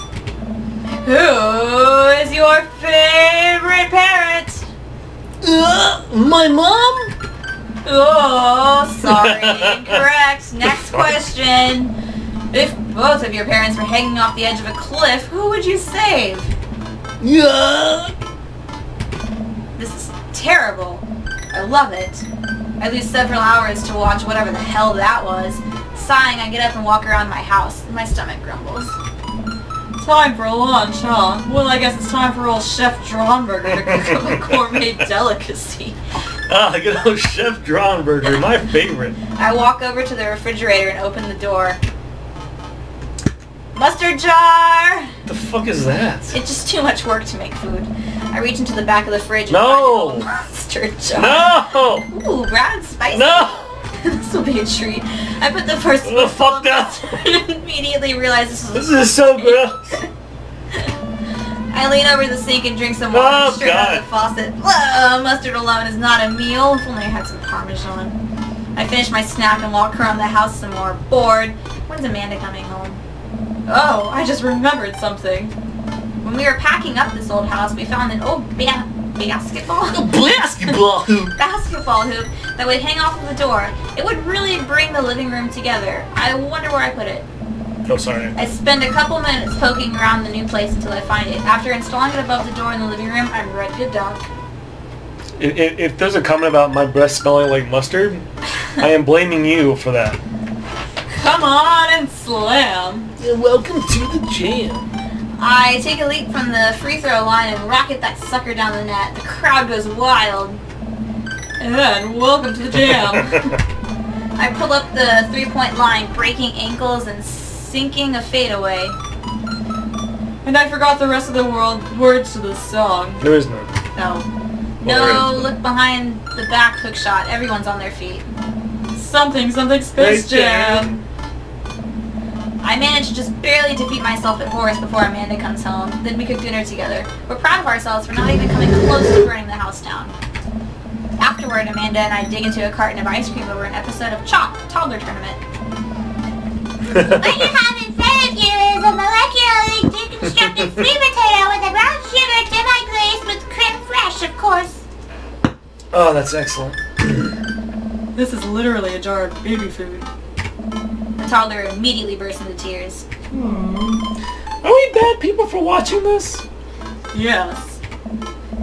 Who is your favorite parent? My mom? Oh, sorry. Incorrect. Next question. If both of your parents were hanging off the edge of a cliff, who would you save? Yeah. This is terrible. I love it. I lose several hours to watch whatever the hell that was. Sighing, I get up and walk around my house. My stomach grumbles. Time for lunch, huh? Well, I guess it's time for old Chef Dronberger to cook up a gourmet delicacy. Ah, good old Chef Dronberger, my favorite. I walk over to the refrigerator and open the door. Mustard jar! The fuck is that? It's just too much work to make food. I reach into the back of the fridge and No! find a mustard jar. No! Ooh, brown and spicy. No! This will be a treat. I put the first Oh, fuck spoonful that! and immediately realized this was This is so gross. I lean over the sink and drink some water Oh, straight out of God. the faucet. Mustard alone is not a meal. If only I had some Parmesan. I finish my snack and walk around the house some more. Bored. When's Amanda coming home? Oh, I just remembered something. When we were packing up this old house, we found an old basketball Basketball hoop. basketball hoop that would hang off of the door. It would really bring the living room together. I wonder where I put it. Oh, sorry. I spend a couple minutes poking around the new place until I find it. After installing it above the door in the living room, I'm ready to dunk. If there's a comment about my breath smelling like mustard, I am blaming you for that. Come on and slam. Welcome to the jam. I take a leap from the free throw line and rocket that sucker down the net. The crowd goes wild. And welcome to the jam. I pull up the three-point line, breaking ankles and sinking a fadeaway. And I forgot the rest of the words to the song. There is none. No. Well, No, look behind the back hook shot. Everyone's on their feet. Something Space Space Jam. Jam. I manage to just barely defeat myself at Horace before Amanda comes home. Then we cook dinner together. We're proud of ourselves for not even coming close to burning the house down. Afterward, Amanda and I dig into a carton of ice cream over an episode of Chop, Toddler Tournament. What you have in front of you is a molecularly deconstructed sweet potato with a brown sugar demi-glazed with creme fraiche, of course. Oh, that's excellent. This is literally a jar of baby food. The toddler immediately bursts into tears. Are we bad people for watching this? Yes.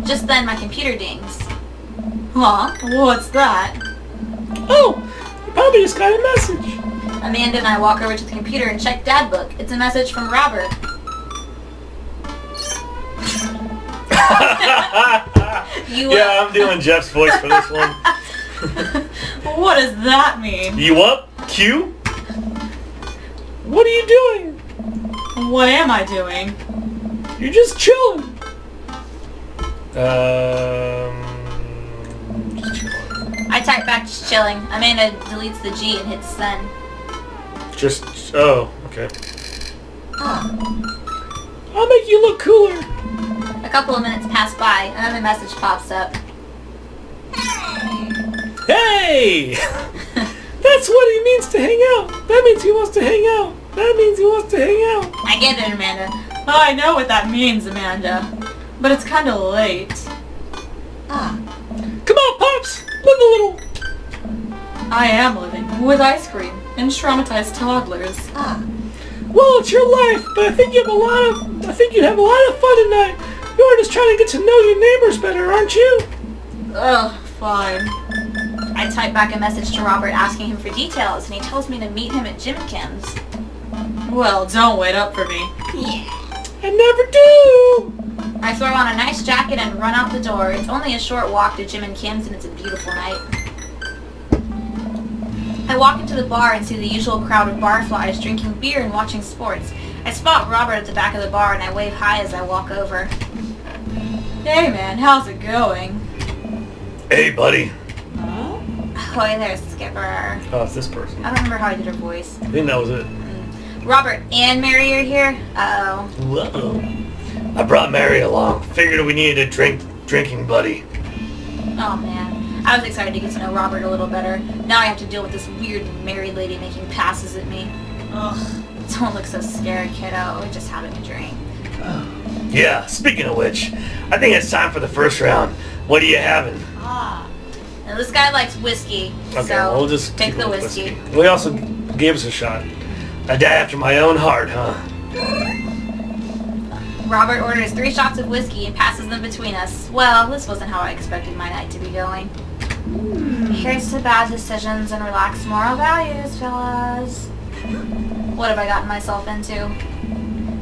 Just then, my computer dings. Huh? What's that? Oh, you probably just got a message. Amanda and I walk over to the computer and check Dad Book. It's a message from Robert. You, Yeah, I'm doing Jeff's voice for this one. What does that mean? You up, Q? What are you doing? What am I doing? You're just chilling. Just chilling. I type back just chilling. Amanda deletes the G and hits send. Just, oh, okay. I'll make you look cooler. A couple of minutes pass by. Another message pops up. Hey! That's what he means to hang out. That means he wants to hang out. That means he wants to hang out. I get it, Amanda. I know what that means, Amanda. But it's kinda late. Come on, Pops. Live a little. I am living with ice cream and traumatized toddlers. Well, it's your life, but I think you'd have a lot of fun tonight. You're just trying to get to know your neighbors better, aren't you? Ugh, fine. I type back a message to Robert asking him for details, and he tells me to meet him at Jim and Kim's. Well, don't wait up for me. Yeah. I never do. I throw on a nice jacket and run out the door. It's only a short walk to Jim and Kim's, and it's a beautiful night. I walk into the bar and see the usual crowd of barflies drinking beer and watching sports. I spot Robert at the back of the bar, and I wave hi as I walk over. Hey man, how's it going? Hey, buddy. Ahoy there, Skipper. Oh, it's this person. I don't remember how I did her voice. I think that was it. Robert and Mary are here? Uh-oh. Whoa. I brought Mary along. Figured we needed a drinking buddy. Oh, man. I was excited to get to know Robert a little better. Now I have to deal with this weird married lady making passes at me. Ugh, don't look so scared, kiddo. We're just having a drink. Yeah, speaking of which, I think it's time for the first round. What are you having? Ah. Now this guy likes whiskey, Okay, so well, we'll just pick keep the it with whiskey. We also gave us a shot. I die after my own heart, huh? Robert orders 3 shots of whiskey and passes them between us. Well, this wasn't how I expected my night to be going. Here's to bad decisions and relaxed moral values, fellas. What have I gotten myself into?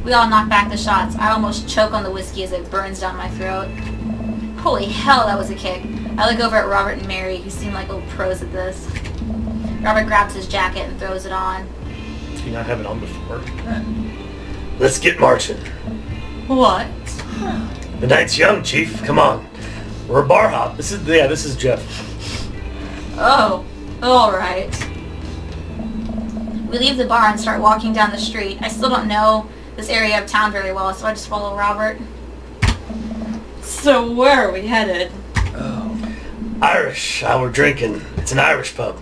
We all knock back the shots. I almost choke on the whiskey as it burns down my throat. Holy hell, that was a kick. I look over at Robert and Mary, who seem like old pros at this. Robert grabs his jacket and throws it on. Did you not have it on before? Let's get marching. What? The night's young, Chief. Come on. We're a bar hop. This is Jeff. Oh, alright. We leave the bar and start walking down the street. I still don't know this area of town very well, so I just follow Robert. So where are we headed? Irish. We're drinking. It's an Irish pub.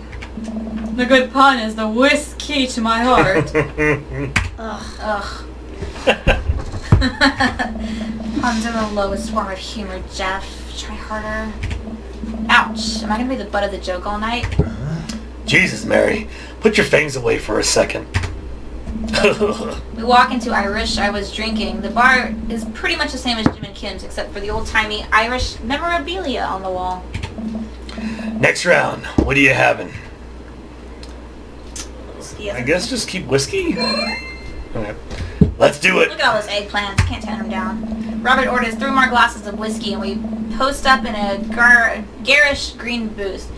The good pun is the whiskey to my heart. Ugh. Puns are the lowest form of humor, Jeff. Try harder. Ouch. Am I gonna be the butt of the joke all night? Jesus, Mary. Put your fangs away for a second. We walk into Irish I was drinking. The bar is pretty much the same as Jim and Kim's, except for the old-timey Irish memorabilia on the wall. Next round. What are you having? Whiskey, I guess just keep whiskey? Okay. Let's do it. Look at all those eggplants. Can't turn them down. Robert orders 3 more glasses of whiskey, and we post up in a garish green booth.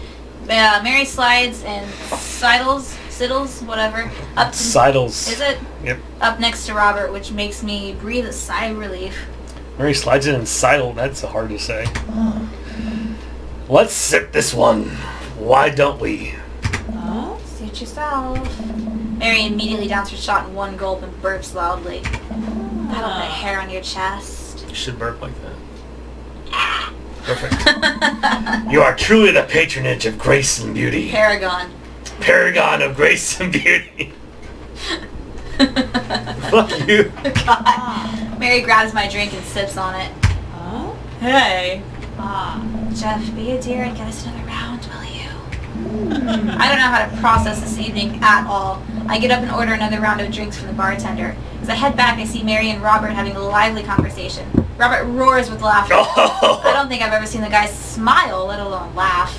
Mary slides and siddles, whatever, up to... Sidles. Is it? Yep. Up next to Robert, which makes me breathe a sigh of relief. Mary slides in and sidle. That's hard to say. Let's sip this one. Why don't we? Suit yourself. Mary immediately downs her shot in one gulp and burps loudly. That'll put hair on your chest. You should burp like that. Perfect. You are truly the patronage of grace and beauty. Paragon. Paragon of grace and beauty. Fuck you. God. Mary grabs my drink and sips on it. Hey. Jeff, be a dear and get us another round, will you? I don't know how to process this evening at all. I get up and order another round of drinks from the bartender. As I head back, I see Mary and Robert having a lively conversation. Robert roars with laughter. I don't think I've ever seen the guy smile, let alone laugh.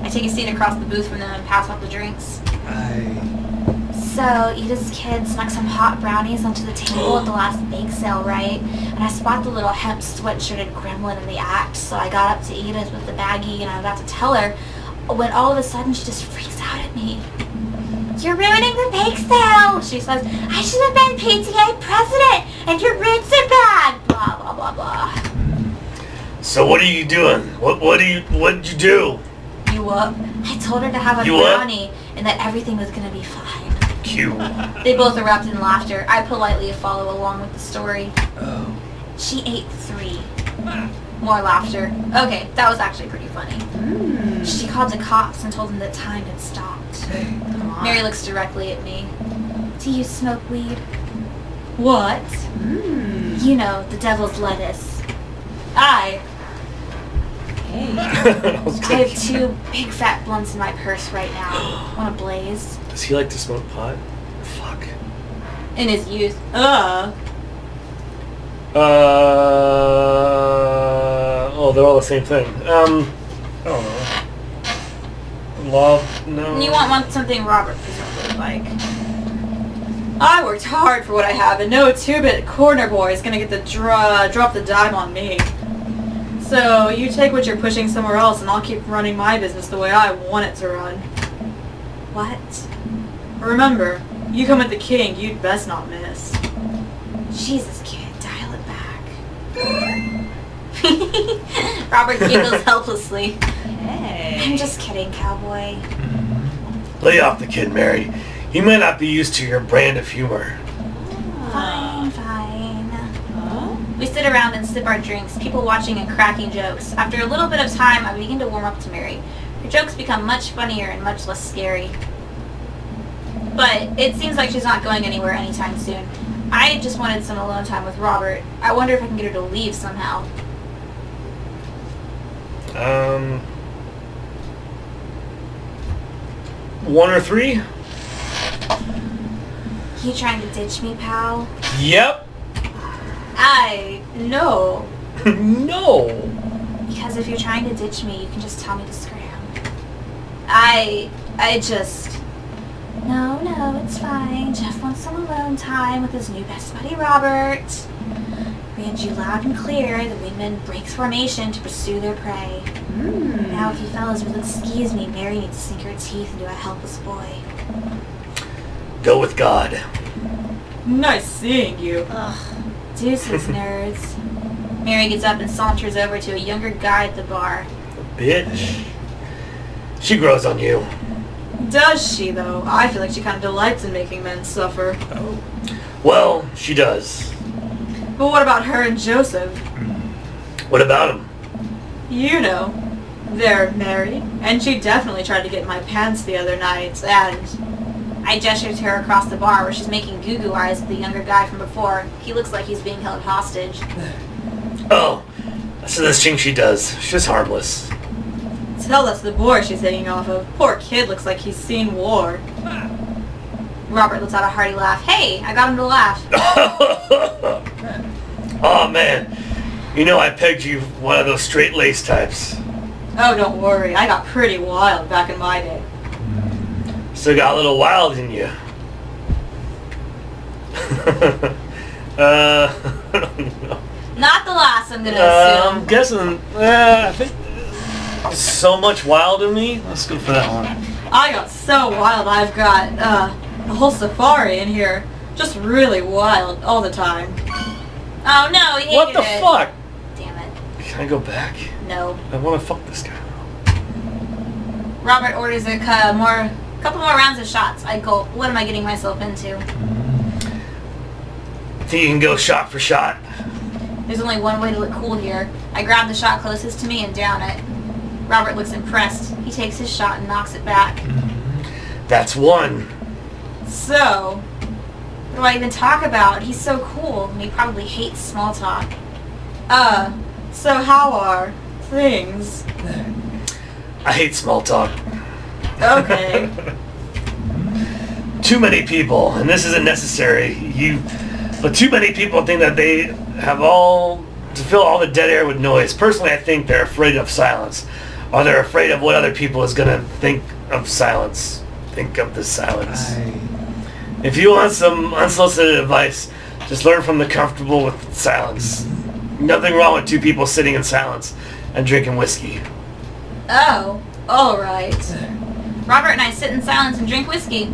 I take a seat across the booth from them and pass out the drinks. So, Edith's kid snuck some hot brownies onto the table at the last bake sale, right? And I spot the little hemp sweatshirted gremlin in the act, so I got up to Edith with the baggie and I was about to tell her, when all of a sudden she just freaks out at me. You're ruining the bake sale, She says, I should have been PTA president, and your roots are bad. blah, blah, blah, blah. So what are you doing? What'd you do? You what? I told her to have a You what? brownie and that everything was gonna be fine. Cute. They both erupt in laughter. I politely follow along with the story. She ate 3. More laughter. Okay, that was actually pretty funny. She called the cops and told them that time had stopped. Mary looks directly at me. Do you smoke weed? What? You know, the devil's lettuce. I have 2 big fat blunts in my purse right now. Want a blaze? Does he like to smoke pot? Fuck. In his youth. Oh, they're all the same thing. I don't know. Love? No. You want something Robert presumably like. I worked hard for what I have, and no 2-bit corner boy is gonna get the drop the dime on me. So you take what you're pushing somewhere else, and I'll keep running my business the way I want it to run. What? Remember, you come at the king, you'd best not miss. Jesus, kid, dial it back. Robert giggles helplessly. Hey. I'm just kidding, cowboy. Lay off the kid, Mary. He might not be used to your brand of humor. Fine, fine. We sit around and sip our drinks, people watching and cracking jokes. After a little bit of time, I begin to warm up to Mary. Her jokes become much funnier and much less scary. But it seems like she's not going anywhere anytime soon. I just wanted some alone time with Robert. I wonder if I can get her to leave somehow. 1 or 3? You trying to ditch me, pal? Yep. No. No. Because if you're trying to ditch me, you can just tell me to scram. I just... No, it's fine. Jeff wants some alone time with his new best buddy, Robert. Read you loud and clear, the wingman breaks formation to pursue their prey. Now, if you fellas will excuse me, Mary needs to sink her teeth into a helpless boy. Go with God. Nice seeing you. Ugh. Deuces, nerds. Mary gets up and saunters over to a younger guy at the bar. Bitch. She grows on you. Does she, though? I feel like she kind of delights in making men suffer. Oh. Well, she does. But what about her and Joseph? What about him? You know, they're married, and she definitely tried to get in my pants the other night, and... I gestured to her across the bar where she's making goo-goo eyes at the younger guy from before. He looks like he's being held hostage. Oh, so this thing she does. She's harmless. Tell us the boy she's hanging off of. Poor kid looks like he's seen war. Robert lets out a hearty laugh. Hey, I got him to laugh. Oh man, you know I pegged you one of those straight-laced types. Oh, don't worry. I got pretty wild back in my day. Still got a little wild in you. I don't know. Not the last, I'm gonna assume. I'm guessing, I think so much wild in me. Let's go for that one. I got so wild I've got, a whole safari in here. Just really wild all the time. Oh no, he hated What the it. fuck? Damn it. Can I go back? No. I want to fuck this guy. Robert orders a couple more rounds of shots. I gulp. What am I getting myself into? I think you can go shot for shot. There's only one way to look cool here. I grab the shot closest to me and down it. Robert looks impressed. He takes his shot and knocks it back. That's one. So, What do I even talk about? He's so cool, and he probably hates small talk. so how are things? I hate small talk. Okay. Too many people, and this isn't necessary. But too many people think that they have all to fill all the dead air with noise. Personally, I think they're afraid of silence, or they're afraid of what other people is gonna think of silence. Think of the silence. If you want some unsolicited advice, just learn from the comfortable with silence. Nothing wrong with two people sitting in silence and drinking whiskey. Oh, alright. Robert and I sit in silence and drink whiskey.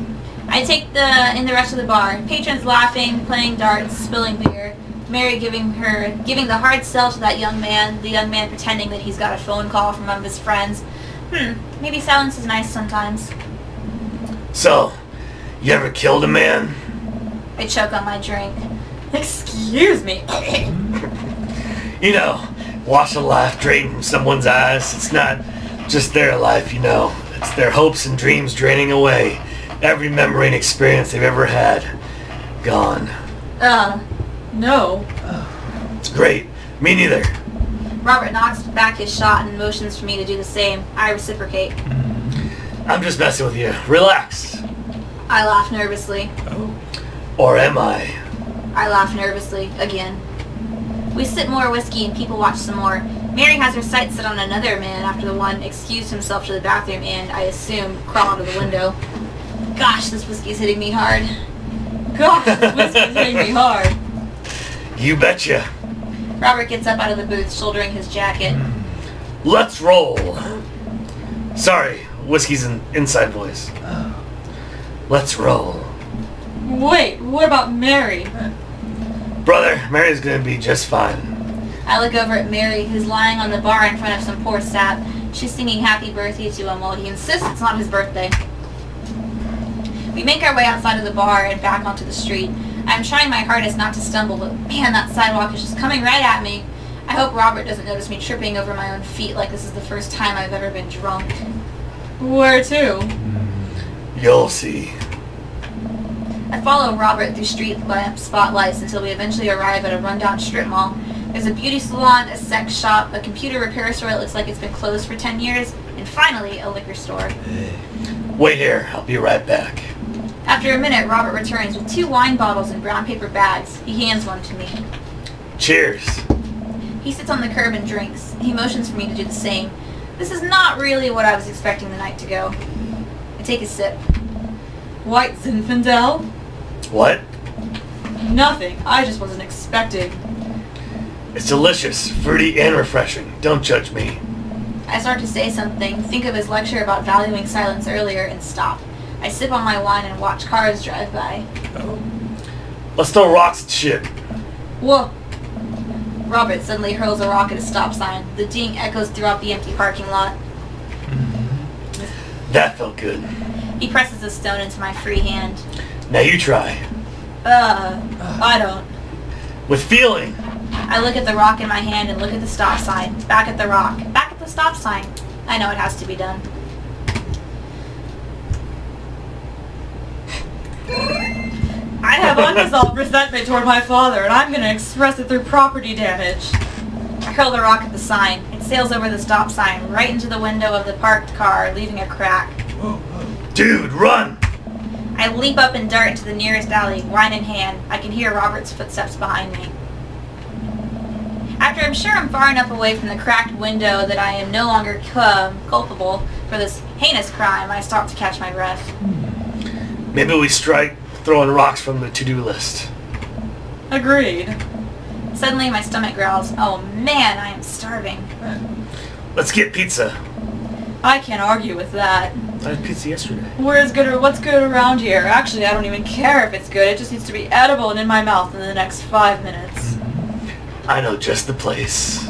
I take in the rest of the bar. Patrons laughing, playing darts, spilling beer. Mary giving the hard sell to that young man, the young man pretending that he's got a phone call from one of his friends. Maybe silence is nice sometimes. So, you ever killed a man? I choke on my drink. Excuse me. You know, watch a laugh drain from someone's eyes. It's not just their life, you know. It's their hopes and dreams draining away. Every memory and experience they've ever had. Gone. No. It's great. Me neither. Robert knocks back his shot and motions for me to do the same. I reciprocate. I'm just messing with you. Relax. I laugh nervously. Or am I? I laugh nervously, again. We sip more whiskey and people watch some more. Mary has her sights set on another man after the one excused himself to the bathroom and, I assume, crawled out of the window. Gosh, this whiskey's hitting me hard. Gosh, this whiskey's hitting me hard. You betcha. Robert gets up out of the booth, shouldering his jacket. Let's roll. Sorry, whiskey's an inside voice. Let's roll. Wait, what about Mary? Brother, Mary's gonna be just fine. I look over at Mary, who's lying on the bar in front of some poor sap. She's singing happy birthday to him while he insists it's not his birthday. We make our way outside of the bar and back onto the street. I'm trying my hardest not to stumble, but man, that sidewalk is just coming right at me. I hope Robert doesn't notice me tripping over my own feet like this is the first time I've ever been drunk. Where to? You'll see. I follow Robert through street lamp spotlights until we eventually arrive at a rundown strip mall. There's a beauty salon, a sex shop, a computer repair store that looks like it's been closed for 10 years, and finally, a liquor store. Wait here, I'll be right back. After a minute, Robert returns with 2 wine bottles in brown paper bags. He hands one to me. Cheers. He sits on the curb and drinks. He motions for me to do the same. This is not really what I was expecting the night to go. I take a sip. White Zinfandel? What? Nothing. I just wasn't expecting. It's delicious, fruity, and refreshing. Don't judge me. I start to say something, think of his lecture about valuing silence earlier, and stop. I sip on my wine and watch cars drive by. Oh. Let's throw rocks and shit. Whoa. Robert suddenly hurls a rock at a stop sign. The ding echoes throughout the empty parking lot. That felt good. He presses a stone into my free hand. Now you try. I don't. With feeling. I look at the rock in my hand and look at the stop sign. Back at the rock. Back at the stop sign. I know it has to be done. I have unresolved resentment toward my father, and I'm going to express it through property damage. I hurl the rock at the sign. It sails over the stop sign, right into the window of the parked car, leaving a crack. Dude, run! I leap up and dart into the nearest alley, wine in hand. I can hear Robert's footsteps behind me. After I'm sure I'm far enough away from the cracked window that I am no longer culpable for this heinous crime, I stop to catch my breath. Maybe we strike throwing rocks from the to-do list. Agreed. Suddenly my stomach growls. Oh man, I am starving. Let's get pizza. I can't argue with that. I had pizza yesterday. What's good around here? Actually, I don't even care if it's good. It just needs to be edible and in my mouth in the next 5 minutes. I know just the place.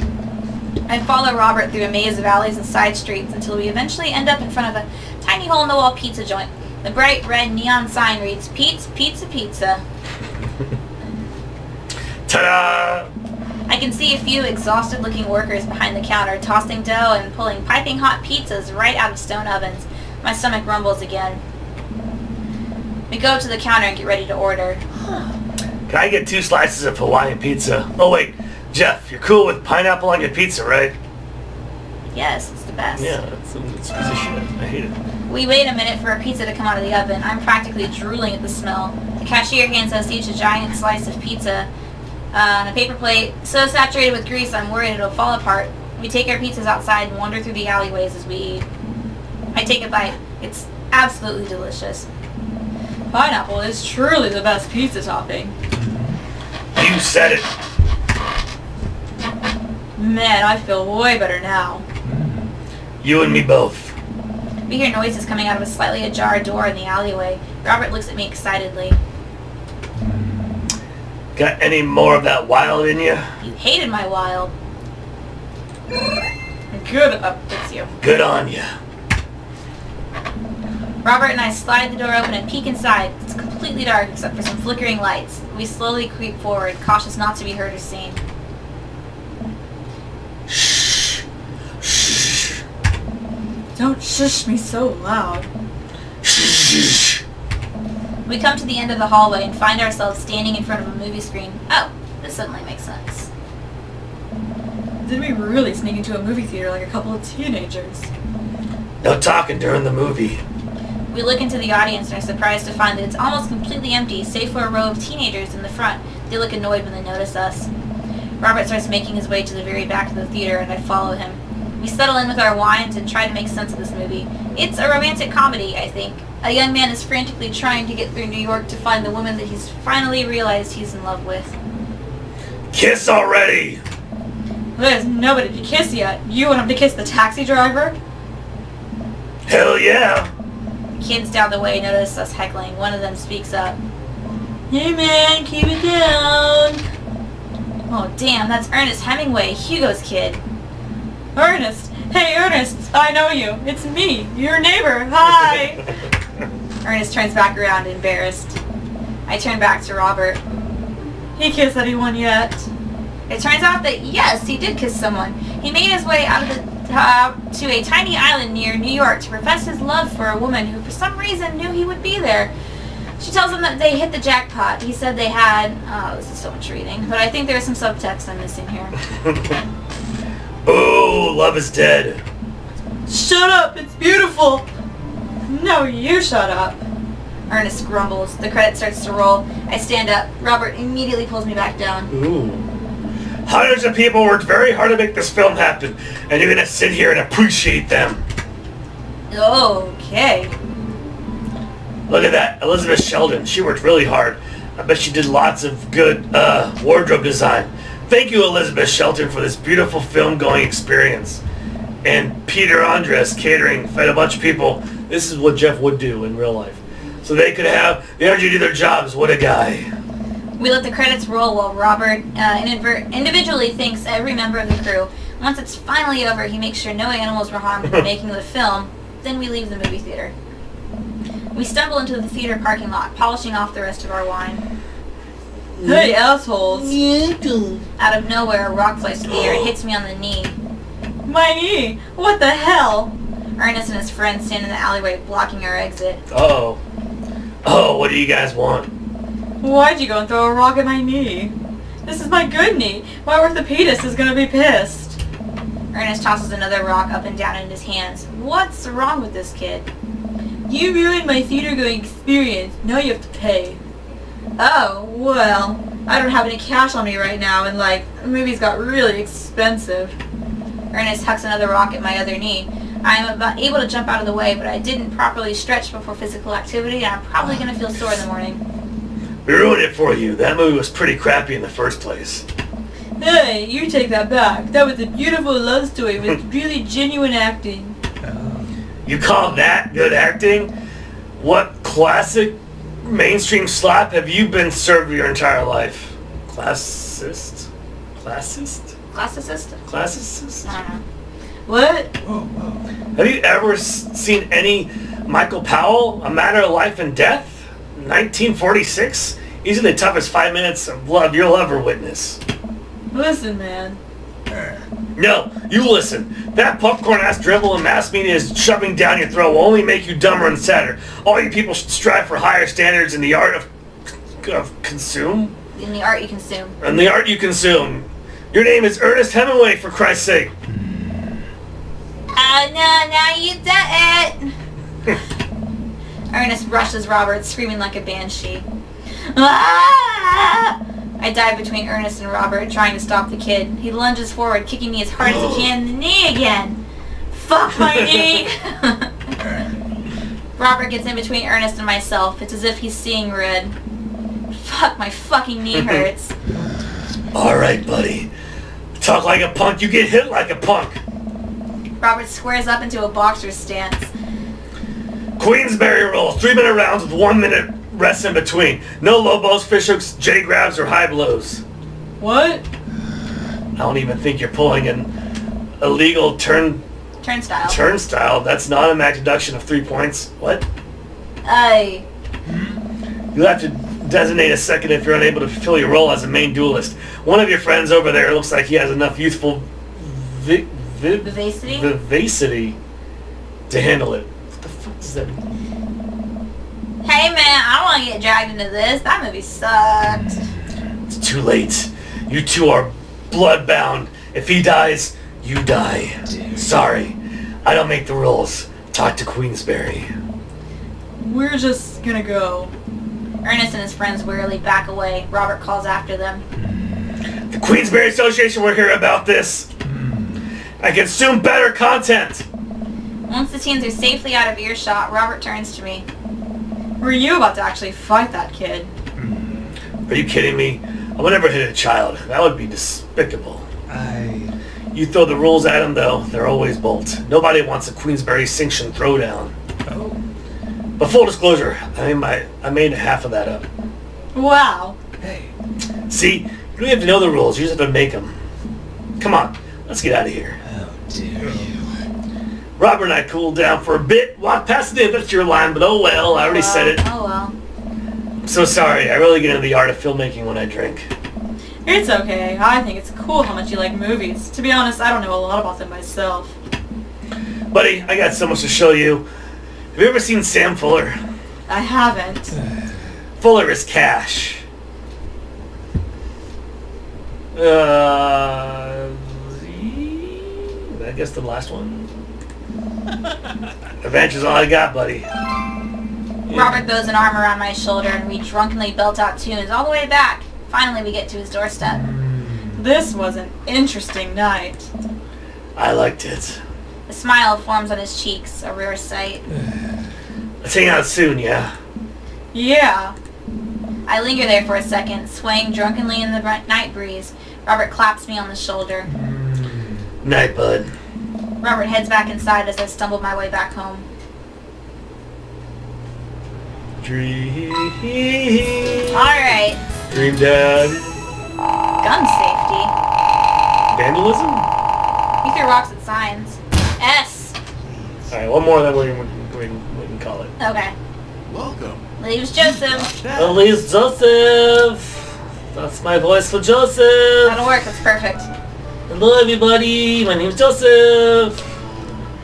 I follow Robert through a maze of alleys and side streets until we eventually end up in front of a tiny hole-in-the-wall pizza joint. The bright red neon sign reads, Pete's Pizza Pizza. Ta-da! I can see a few exhausted-looking workers behind the counter tossing dough and pulling piping hot pizzas right out of stone ovens. My stomach rumbles again. We go up to the counter and get ready to order. Can I get 2 slices of Hawaiian pizza? Oh wait, Jeff, you're cool with pineapple on your pizza, right? Yes, it's the best. Yeah, it's a piece of shit. I hate it. We wait a minute for a pizza to come out of the oven. I'm practically drooling at the smell. The cashier hands us each a giant slice of pizza on a paper plate, so saturated with grease I'm worried it'll fall apart. We take our pizzas outside and wander through the alleyways as we eat. I take a bite. It's absolutely delicious. Pineapple is truly the best pizza topping. You said it. Man, I feel way better now. You and me both. We hear noises coming out of a slightly ajar door in the alleyway. Robert looks at me excitedly. Got any more of that wild in you? You hated my wild. Good. It's you. Good on you. Robert and I slide the door open and peek inside. It's completely dark except for some flickering lights. We slowly creep forward, cautious not to be heard or seen. Shh. Shh. Don't shush me so loud. Shh. We come to the end of the hallway and find ourselves standing in front of a movie screen. Oh, this suddenly makes sense. Did we really sneak into a movie theater like a couple of teenagers? No talking during the movie. We look into the audience and are surprised to find that it's almost completely empty, save for a row of teenagers in the front. They look annoyed when they notice us. Robert starts making his way to the very back of the theater and I follow him. We settle in with our wines and try to make sense of this movie. It's a romantic comedy, I think. A young man is frantically trying to get through New York to find the woman that he's finally realized he's in love with. Kiss already! There's nobody to kiss yet. You want him to kiss the taxi driver? Hell yeah! Kids down the way notice us heckling. One of them speaks up. Hey man, keep it down! Oh damn, that's Ernest Hemingway, Hugo's kid. Ernest! Hey Ernest, I know you. It's me, your neighbor. Hi! Ernest turns back around, embarrassed. I turn back to Robert. He kissed anyone yet? It turns out that yes, he did kiss someone. He made his way out of the to a tiny island near New York to profess his love for a woman who for some reason knew he would be there. She tells them that they hit the jackpot. He said they had... Oh, this is so much reading. But I think there's some subtext I'm missing here. Oh, love is dead. Shut up! It's beautiful! No, you shut up. Ernest grumbles. The credit starts to roll. I stand up. Robert immediately pulls me back down. Ooh. Hundreds of people worked very hard to make this film happen, and you're gonna sit here and appreciate them. Okay. Look at that, Elizabeth Sheldon. She worked really hard. I bet she did lots of good wardrobe design. Thank you, Elizabeth Sheldon, for this beautiful film-going experience. And Peter Andres Catering fed a bunch of people. This is what Jeff would do in real life. So they could have the energy to do their jobs. What a guy. We let the credits roll while Robert individually thanks every member of the crew. Once it's finally over, he makes sure no animals were harmed in the making of the film. Then we leave the movie theater. We stumble into the theater parking lot, polishing off the rest of our wine. Hey, assholes. Out of nowhere, a rock flies through the air and hits me on the knee. My knee! What the hell? Ernest and his friends stand in the alleyway, blocking our exit. Uh-oh. Oh, what do you guys want? Why'd you go and throw a rock at my knee? This is my good knee. My orthopedist is gonna be pissed. Ernest tosses another rock up and down in his hands. What's wrong with this kid? You ruined my theater-going experience. Now you have to pay. Oh, well, I don't have any cash on me right now, and, like, the movies got really expensive. Ernest hucks another rock at my other knee. I am about able to jump out of the way, but I didn't properly stretch before physical activity, and I'm probably going to feel sore in the morning. We ruined it for you. That movie was pretty crappy in the first place. Hey, you take that back. That was a beautiful love story with really genuine acting. You call that good acting? What classic mainstream slap have you been served your entire life? Classist? Classist? Classicist? Classicist? I don't know. What? Have you ever seen any Michael Powell, A Matter of Life and Death? 1946? Easily the toughest 5 minutes of love you'll ever witness. Listen, man. No, you listen. That popcorn-ass drivel and mass media is shoving down your throat will only make you dumber and sadder. All you people should strive for higher standards in the art of consume? In the art you consume. In the art you consume. Your name is Ernest Hemingway, for Christ's sake. Oh no, now you done it! Ernest rushes Robert, screaming like a banshee. Ah! I dive between Ernest and Robert, trying to stop the kid. He lunges forward, kicking me as hard as he can in the knee again. Fuck my knee! Robert gets in between Ernest and myself. It's as if he's seeing red. Fuck, my fucking knee hurts. Alright, buddy. Talk like a punk, you get hit like a punk. Robert squares up into a boxer's stance. Queensberry rolls, 3-minute rounds with 1 minute rest in between. No low blows, fish hooks, J grabs, or high blows. What? I don't even think you're pulling an illegal Turnstile. Turnstile. That's not a max deduction of 3 points. What? You'll have to designate a second if you're unable to fulfill your role as a main duelist. One of your friends over there looks like he has enough youthful vivacity to handle it. What the fuck does that mean? Hey man, I don't want to get dragged into this. That movie sucked. It's too late. You two are bloodbound. If he dies, you die. Sorry. I don't make the rules. Talk to Queensberry. We're just gonna go. Ernest and his friends wearily back away. Robert calls after them. The Queensberry Association will hear about this. I consume better content. Once the teens are safely out of earshot, Robert turns to me. Were you about to actually fight that kid? Are you kidding me? I would never hit a child. That would be despicable. You throw the rules at him, though, they're always bolt. Nobody wants a Queensberry sanctioned throwdown. Oh. But full disclosure, I made half of that up. Wow. Hey. See, you don't have to know the rules, you just have to make them. Come on, let's get out of here. How dare you. Robert and I cooled down for a bit, walked past the that's your line, but oh well, I already said it. Oh well. I'm so sorry, I really get into the art of filmmaking when I drink. It's okay. I think it's cool how much you like movies. To be honest, I don't know a lot about them myself. Buddy, I got so much to show you. Have you ever seen Sam Fuller? I haven't. Fuller is cash. I guess the last one. Adventure's all I got, buddy. Robert throws an arm around my shoulder and we drunkenly belt out tunes all the way back. Finally, we get to his doorstep. This was an interesting night. I liked it. A smile forms on his cheeks, a rare sight. Let's hang out soon, yeah? Yeah. I linger there for a second, swaying drunkenly in the night breeze. Robert claps me on the shoulder. Night, bud. Robert heads back inside as I stumble my way back home. Dream. Alright. Dream Dad. Gun safety. Vandalism? He threw rocks at signs. S. Alright, one more, then we can call it. Okay. Welcome. Leaves Joseph. Elise Joseph. That's my voice for Joseph. That'll work, that's perfect. Hello, everybody. My name's Joseph.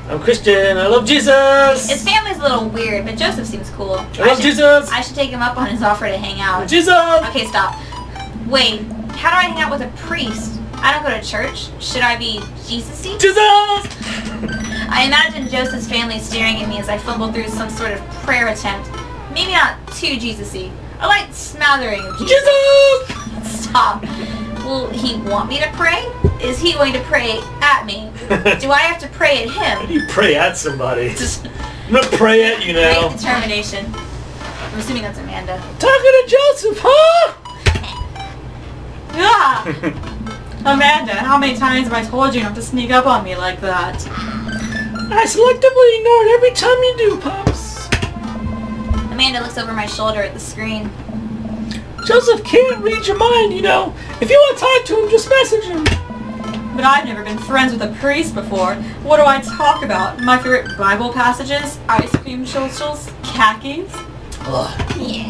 I'm Christian. I love Jesus. His family's a little weird, but Joseph seems cool. I love Jesus. I should take him up on his offer to hang out. Jesus. Okay, stop. Wait, how do I hang out with a priest? I don't go to church. Should I be Jesus-y? Jesus. I imagine Joseph's family staring at me as I fumble through some sort of prayer attempt. Maybe not too Jesus-y. A light smattering of Jesus. Jesus. Stop. Will he want me to pray? Is he going to pray at me? Do I have to pray at him? You pray at somebody. Just I'm gonna pray at you now. great determination. I'm assuming that's Amanda. Talking to Joseph, huh? Ah! Amanda, how many times have I told you not to sneak up on me like that? I selectively ignored every time you do, Pops. Amanda looks over my shoulder at the screen. Joseph can't read your mind, you know. If you want to talk to him, just message him. But I've never been friends with a priest before. What do I talk about? My favorite Bible passages? Ice cream socials? Khakis? Ugh. Yeah.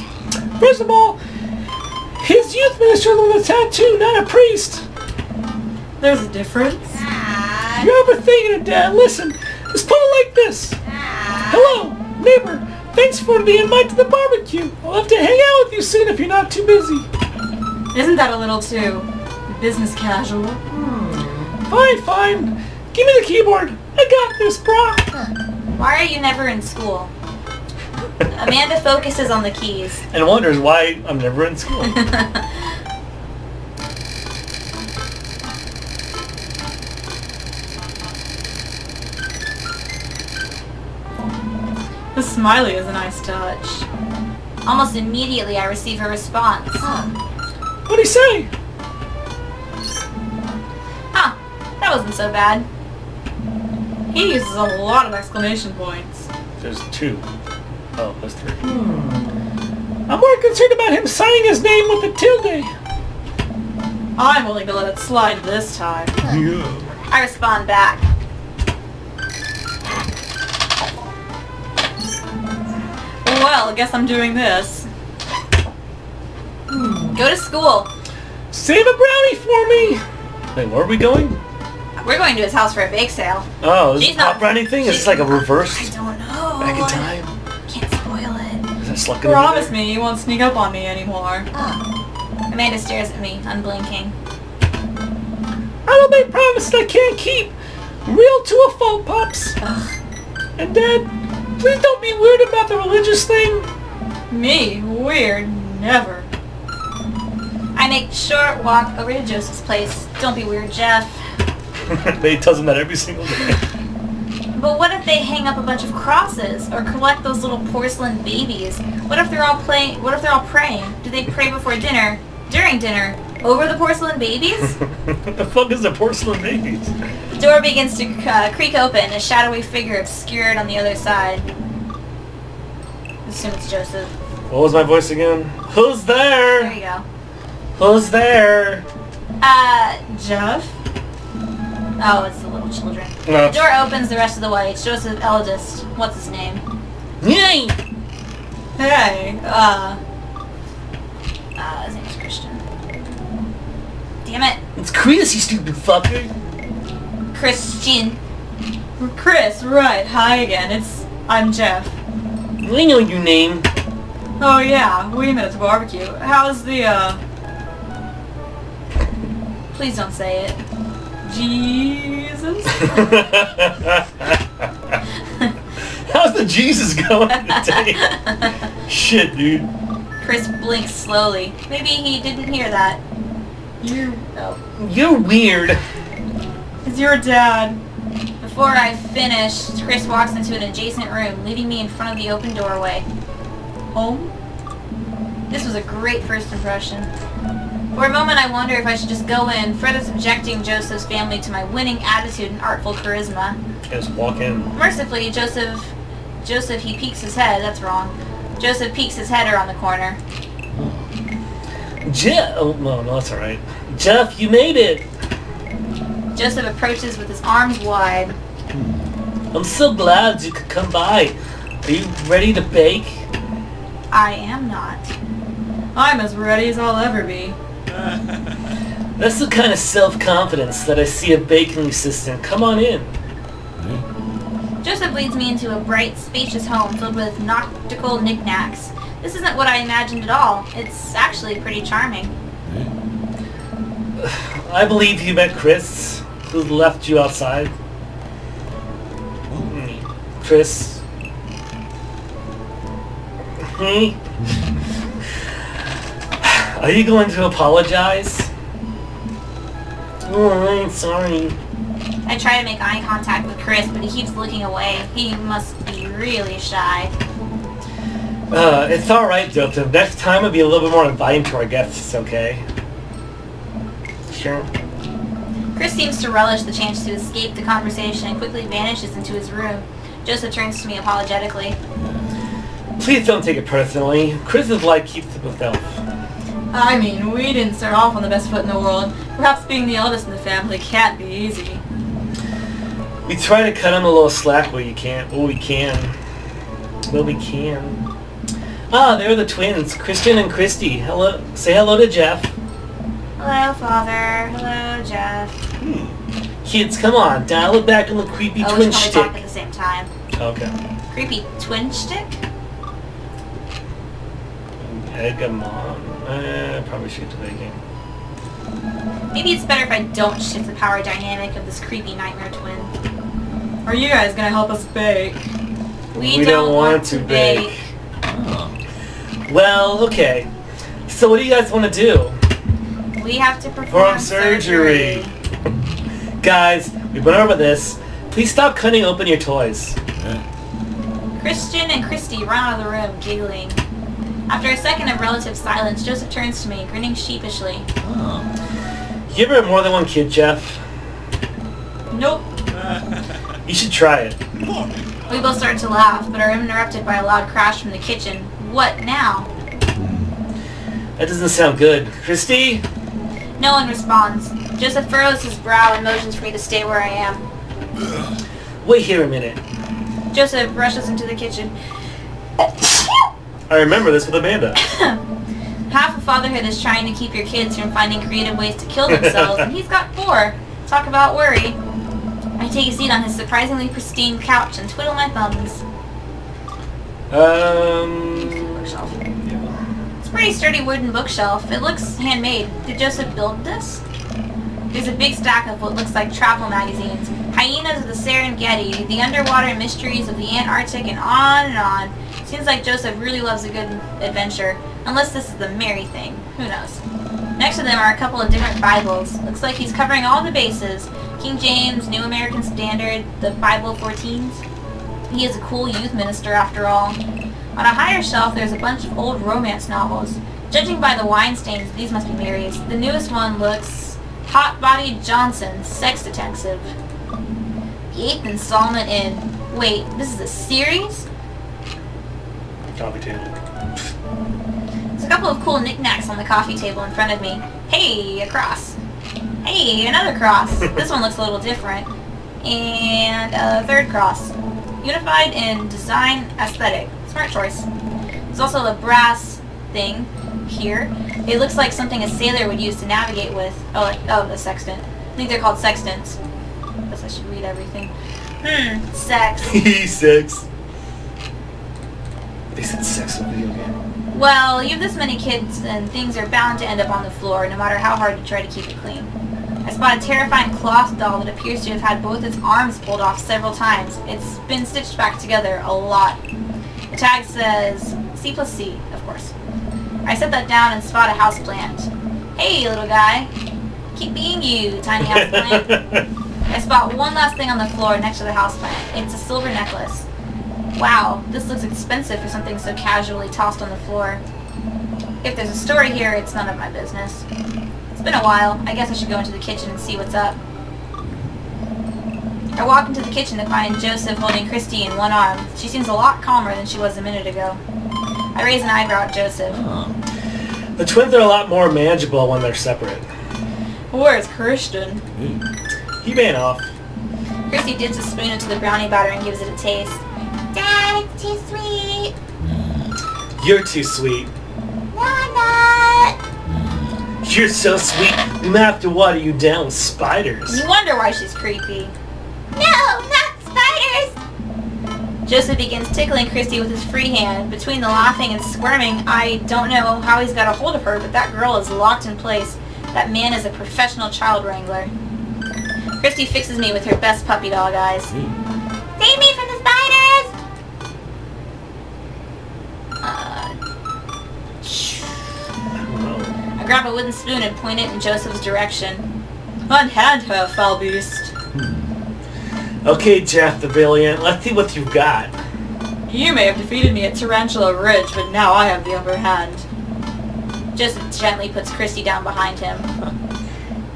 First of all, his youth minister with a tattoo, not a priest. There's a difference. You're overthinking it, Dad. Listen, let's put it like this. Hello, neighbor. Thanks for the invite to the barbecue. I'll have to hang out with you soon if you're not too busy. Isn't that a little too business casual? Fine. Give me the keyboard. I got this, brah. Why are you never in school? Amanda focuses on the keys. And wonders why I'm never in school. The smiley is a nice touch. Almost immediately I receive a response. What'd he say? Huh, that wasn't so bad. He uses a lot of exclamation points. There's 2. Oh, there's 3. I'm more concerned about him signing his name with a tilde. I'm willing to let it slide this time. I respond back. Well, I guess I'm doing this. Go to school. Save a brownie for me. Wait, where are we going? We're going to his house for a bake sale. Oh, is She's this pop not- brownie thing? Is she's- this like a I reverse don't know. back in time? Can't spoil it. Is that slugging in Promise there? me you won't sneak up on me anymore. Amanda stares at me, unblinking. I don't make promises I can't keep. Real to a fault, Pops. And Dad, please don't be weird about the religious thing. Me? Weird. Never. I make a short walk over to Joseph's place. Don't be weird, Jeff. They tells them that every single day. But what if they hang up a bunch of crosses or collect those little porcelain babies? What if they're all praying? Do they pray before dinner, during dinner, over the porcelain babies? What the fuck is a porcelain babies? The door begins to creak open, a shadowy figure obscured on the other side. Assume it's Joseph. What was my voice again? Who's There there? you go. Who's there? Jeff? Oh, it's the little children. No. The door opens, the rest of the way. It's Joseph eldest. What's his name? Yay! Hey, His name's Christian. Damn it. It's Chris, you stupid fucker. Christian. Chris, right. Hi again. I'm Jeff. I know your name. Oh yeah, we met at the barbecue. How's the, Please don't say it. Jesus? How's the Jesus going today? Shit, dude. Chris blinks slowly. Maybe he didn't hear that. You're weird. It's your dad. Before I finished, Chris walks into an adjacent room, leaving me in front of the open doorway. Home? This was a great first impression. For a moment I wonder if I should just go in, further subjecting Joseph's family to my winning attitude and artful charisma. Just walk in. Mercifully, Joseph, he peeks his head. That's wrong. Joseph peeks his head around the corner. Jeff! Oh, no, that's alright. Jeff, you made it! Joseph approaches with his arms wide. I'm so glad you could come by. Are you ready to bake? I am not. I'm as ready as I'll ever be. That's the kind of self-confidence that I see a baking assistant. Come on in. Joseph leads me into a bright, spacious home filled with nautical knickknacks. This isn't what I imagined at all. It's actually pretty charming. I believe you met Chris, who left you outside. Chris. Me? Are you going to apologize? Oh, I'm sorry. I try to make eye contact with Chris, but he keeps looking away. He must be really shy. It's alright, Joseph. Next time I'll be a little bit more inviting to our guests, okay? Sure. Chris seems to relish the chance to escape the conversation and quickly vanishes into his room. Joseph turns to me apologetically. Please don't take it personally. Chris's life keeps to himself. I mean, we didn't start off on the best foot in the world. Perhaps being the eldest in the family can't be easy. We try to cut him a little slack where you can. Oh, we can. Well, we can. Ah, there are the twins, Christian and Christy. Hello. Say hello to Jeff. Hello, Father. Hello, Jeff. Kids, come on. Dial it back on the creepy We twin should probably talk at shtick. the same time. Okay. Creepy twin stick? Egg and mom. Probably shoot the baking. Maybe it's better if I don't shift the power dynamic of this creepy nightmare twin. Are you guys gonna help us bake? We don't want to bake. Well, okay. So what do you guys want to do? We have to perform surgery. Guys, we've been over this. Please stop cutting open your toys. Christian and Christy run out of the room, giggling. After a second of relative silence, Joseph turns to me, grinning sheepishly. You ever have more than one kid, Jeff? Nope. You should try it. We both start to laugh, but are interrupted by a loud crash from the kitchen. What now? That doesn't sound good. Christy? No one responds. Joseph furrows his brow and motions for me to stay where I am. Wait here a minute. Joseph rushes into the kitchen. I remember this with Amanda. Half of fatherhood is trying to keep your kids from finding creative ways to kill themselves, and he's got 4. Talk about worry. I take a seat on his surprisingly pristine couch and twiddle my thumbs. Bookshelf. It's a pretty sturdy wooden bookshelf. It looks handmade. Did Joseph build this? There's a big stack of what looks like travel magazines. Hyenas of the Serengeti, the underwater mysteries of the Antarctic, and on and on. Seems like Joseph really loves a good adventure. Unless this is the Mary thing. Who knows? Next to them are a couple of different Bibles. Looks like he's covering all the bases. King James, New American Standard, the Bible for teens. He is a cool youth minister after all. On a higher shelf, there's a bunch of old romance novels. Judging by the wine stains, these must be Mary's. The newest one looks Hot-Bodied Johnson, Sex Detective. The 8th installment in... Wait, this is a series? Coffee table. There's a couple of cool knickknacks on the coffee table in front of me. Hey, a cross. Hey, another cross. This one looks a little different. And a 3rd cross. Unified in design aesthetic. Smart choice. There's also a brass thing here. It looks like something a sailor would use to navigate with. Oh, the sextant. I think they're called sextants. Guess I should read everything. Sex. Sex. They said sex in a video game. Well, you have this many kids and things are bound to end up on the floor no matter how hard you try to keep it clean. I spot a terrifying cloth doll that appears to have had both its arms pulled off several times. It's been stitched back together a lot. The tag says C+C, of course. I set that down and spot a houseplant. Hey, little guy. Keep being you, tiny houseplant. I spot one last thing on the floor next to the houseplant. It's a silver necklace. Wow, this looks expensive for something so casually tossed on the floor. If there's a story here, it's none of my business. It's been a while. I guess I should go into the kitchen and see what's up. I walk into the kitchen to find Joseph holding Christy in one arm. She seems a lot calmer than she was a minute ago. I raise an eyebrow at Joseph. The twins are a lot more manageable when they're separate. Where's Christian? He ran off. Christy dips a spoon into the brownie batter and gives it a taste. Dad, it's too sweet. You're too sweet. No, I'm not. You're so sweet. We might have to water you down with spiders. You wonder why she's creepy. No, not spiders. Joseph begins tickling Christy with his free hand. Between the laughing and squirming, I don't know how he's got a hold of her, but that girl is locked in place. That man is a professional child wrangler. Christy fixes me with her best puppy dog eyes. Save me from the spiders. I grab a wooden spoon and point it in Joseph's direction. Unhand her, foul beast. Okay, Jeff the Brilliant, let's see what you've got. You may have defeated me at Tarantula Ridge, but now I have the upper hand. Joseph gently puts Christy down behind him.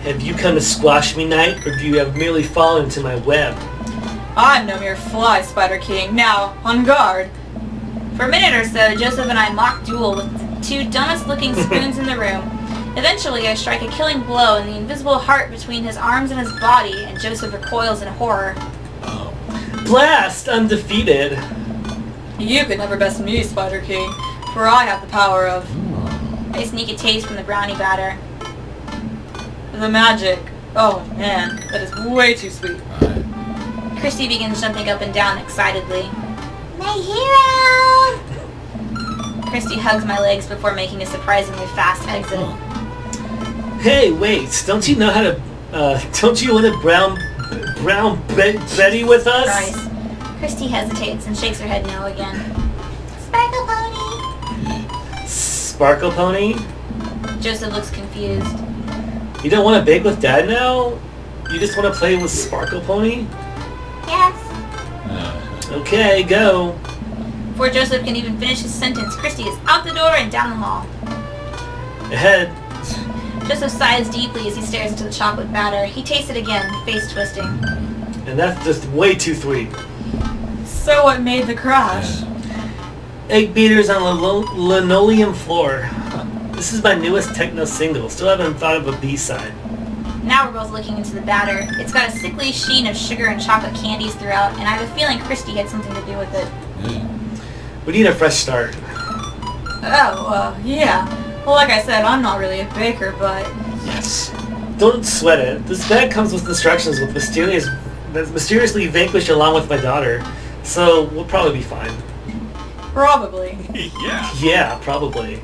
Have you come to squash me, knight, or do you have merely fallen into my web? I'm no mere fly, Spider King. Now, on guard. For a minute or so, Joseph and I mock duel with the two dumbest looking spoons in the room. Eventually, I strike a killing blow in the invisible heart between his arms and his body, and Joseph recoils in horror. Blast! I'm defeated. You could never best me, Spider King, for I have the power of I sneak a taste from the brownie batter. the magic. Oh man, that is way too sweet. Christy begins jumping up and down excitedly. My hero. Christy hugs my legs before making a surprisingly fast exit. Hey, wait! Don't you know how to? Don't you want to brown Betty with us? Christ. Christy hesitates and shakes her head no again. Sparkle pony. Sparkle Pony? Joseph looks confused. You don't want to bake with Dad now? You just want to play with Sparkle Pony? Yes. Okay, go. Before Joseph can even finish his sentence, Christy is out the door and down the hall. Ahead. Joseph sighs deeply as he stares into the chocolate batter. He tastes it again, face twisting. And that's just way too sweet. So what made the crash? Egg beaters on a linoleum floor. This is my newest techno single. Still haven't thought of a B-side. Now we're both looking into the batter. It's got a sickly sheen of sugar and chocolate candies throughout, and I have a feeling Christy had something to do with it. We need a fresh start. Oh, yeah. Well, like I said, I'm not really a baker, but Yes. Don't sweat it. This bag comes with instructions with mysteriously vanquished along with my daughter. So we'll probably be fine. probably. Yeah. Yeah, probably.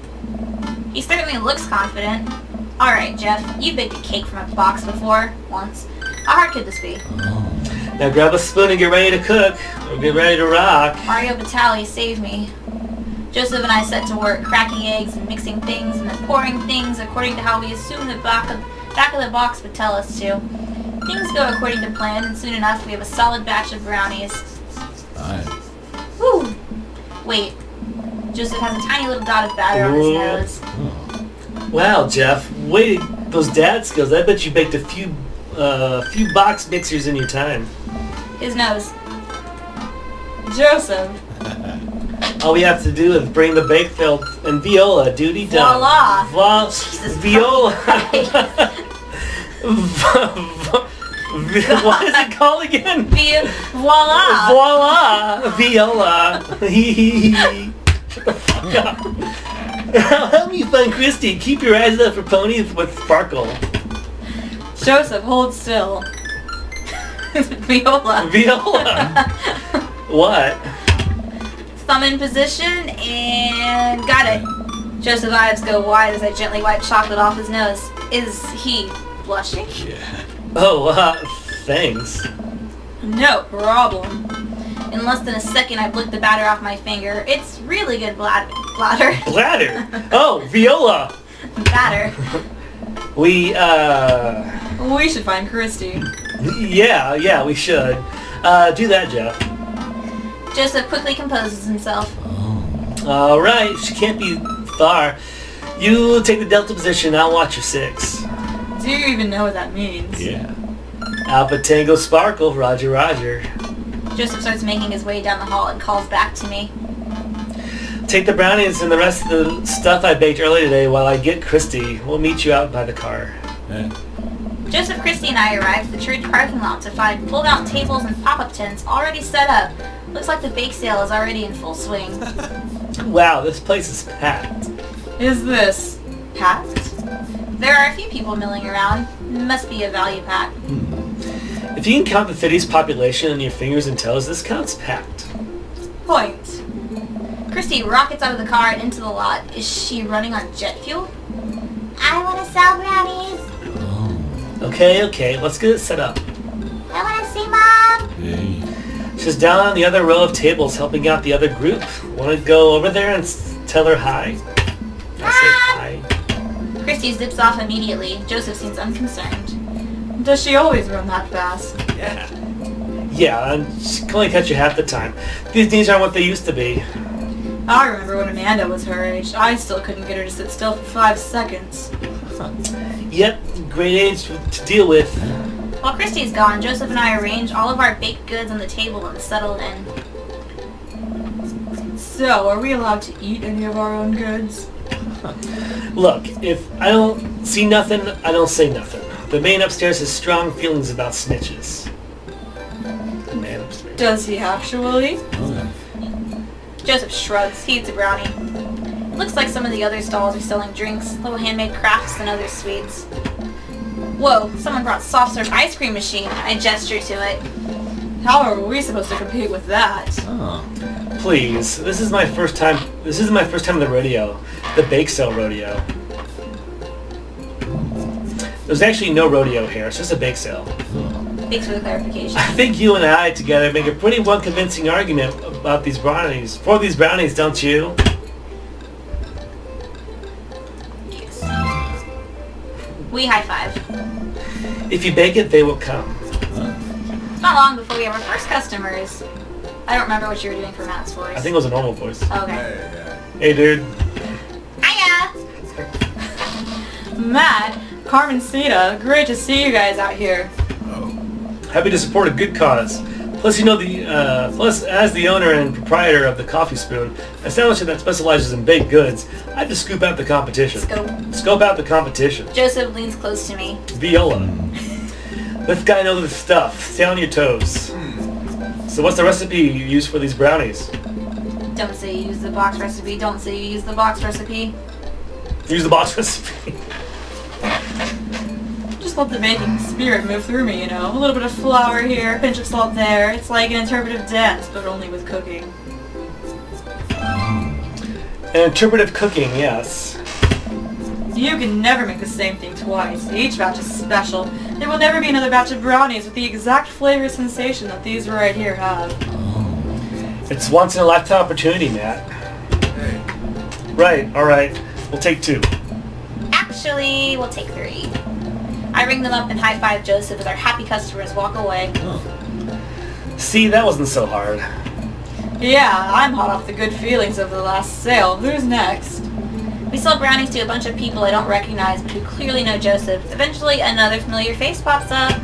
He certainly looks confident. Alright, Jeff, you baked a cake from a box before, once. How hard could this be? Now grab a spoon and get ready to cook. Or get ready to rock. Mario Batali, save me. Joseph and I set to work cracking eggs and mixing things and then pouring things according to how we assumed the back of the box would tell us to. Things go according to plan, and soon enough we have a solid batch of brownies. Woo! Wait. Joseph has a tiny little dot of batter on his Ooh. nose. Wow, Jeff. Wait, those dad skills. I bet you baked a few box mixers in your time. His nose. Joseph. All we have to do is bring the bake felt and viola. Duty done. Voila. Jesus viola. What is it called again? Voila. Voila! Viola. Shut the fuck up. Help me find Christy. Keep your eyes up for ponies with sparkle. Joseph, hold still. Viola. Viola. What? thumb in position, and got it. Joseph's eyes go wide as I gently wipe chocolate off his nose. Is he blushing? Yeah. Oh, thanks. No problem. In less than a second, I've licked the batter off my finger. It's really good bladder. Bladder? Oh, Viola! Batter. We should find Christy. Yeah, we should. Do that, Jeff. Joseph quickly composes himself. Alright, she can't be far. You take the delta position, I'll watch your 6. Do you even know what that means? Yeah. Alpha Tango Sparkle, Roger, Roger. Joseph starts making his way down the hall and calls back to me. Take the brownies and the rest of the stuff I baked earlier today while I get Christy. We'll meet you out by the car. Yeah. Joseph, Christy, and I arrived at the church parking lot to find fold-out tables and pop-up tents already set up. Looks like the bake sale is already in full swing. Wow, this place is packed. Is this packed? There are a few people milling around. Must be a value pack. If you can count the city's population on your fingers and toes, this counts packed. Point. Christy rockets out of the car and into the lot. Is she running on jet fuel? I want to sell brownies. Okay, let's get it set up. I want to see Mom. Hey. She's down on the other row of tables helping out the other group. Want to go over there and tell her hi? I say hi. Christy zips off immediately. Joseph seems unconcerned. Does she always run that fast? Yeah, and she can only catch you half the time. These knees aren't what they used to be. I remember when Amanda was her age. I still couldn't get her to sit still for 5 seconds. Yep, great age to deal with. While Christy's gone, Joseph and I arrange all of our baked goods on the table and settle in. So, are we allowed to eat any of our own goods? Look, if I don't see nothing, I don't say nothing. The man upstairs has strong feelings about snitches. The man upstairs. Does he actually? Okay. Joseph shrugs. He eats a brownie. It looks like some of the other stalls are selling drinks, little handmade crafts, and other sweets. Whoa, someone brought soft serve ice cream machine. I gesture to it. How are we supposed to compete with that? Oh. Please, this is my first time. This isn't my first time at the rodeo, the bake sale rodeo. There's actually no rodeo here. It's just a bake sale. Thanks for the clarification. I think you and I together make a pretty convincing argument about these brownies. For these brownies, don't you? Yes. We high five. If you bake it, they will come. Not long before we have our first customers. I don't remember what you were doing for Matt's voice. I think it was a normal voice. Okay. Hey, dude. Hiya! Matt, Carmencita, great to see you guys out here. Happy to support a good cause. Plus, you know, plus as the owner and proprietor of the Coffee Spoon, an establishment that specializes in baked goods, I have to scoop out the competition. Scope out the competition. Joseph leans close to me. Viola. This guy knows his stuff. Stay on your toes. So what's the recipe you use for these brownies? Don't say you use the box recipe. Don't say you use the box recipe. Use the box recipe. Just let the baking spirit move through me, you know. A little bit of flour here, a pinch of salt there. It's like an interpretive dance, but only with cooking. An interpretive cooking, yes. You can never make the same thing twice. Each batch is special. There will never be another batch of brownies with the exact flavor sensation that these right here have. It's once in a lifetime opportunity, Matt. Right, alright. We'll take 2. Actually, we'll take 3. I ring them up and high-five Joseph as our happy customers walk away. See, that wasn't so hard. Yeah, I'm hot off the good feelings of the last sale. Who's next? We sell brownies to a bunch of people I don't recognize but who clearly know Joseph. Eventually, another familiar face pops up.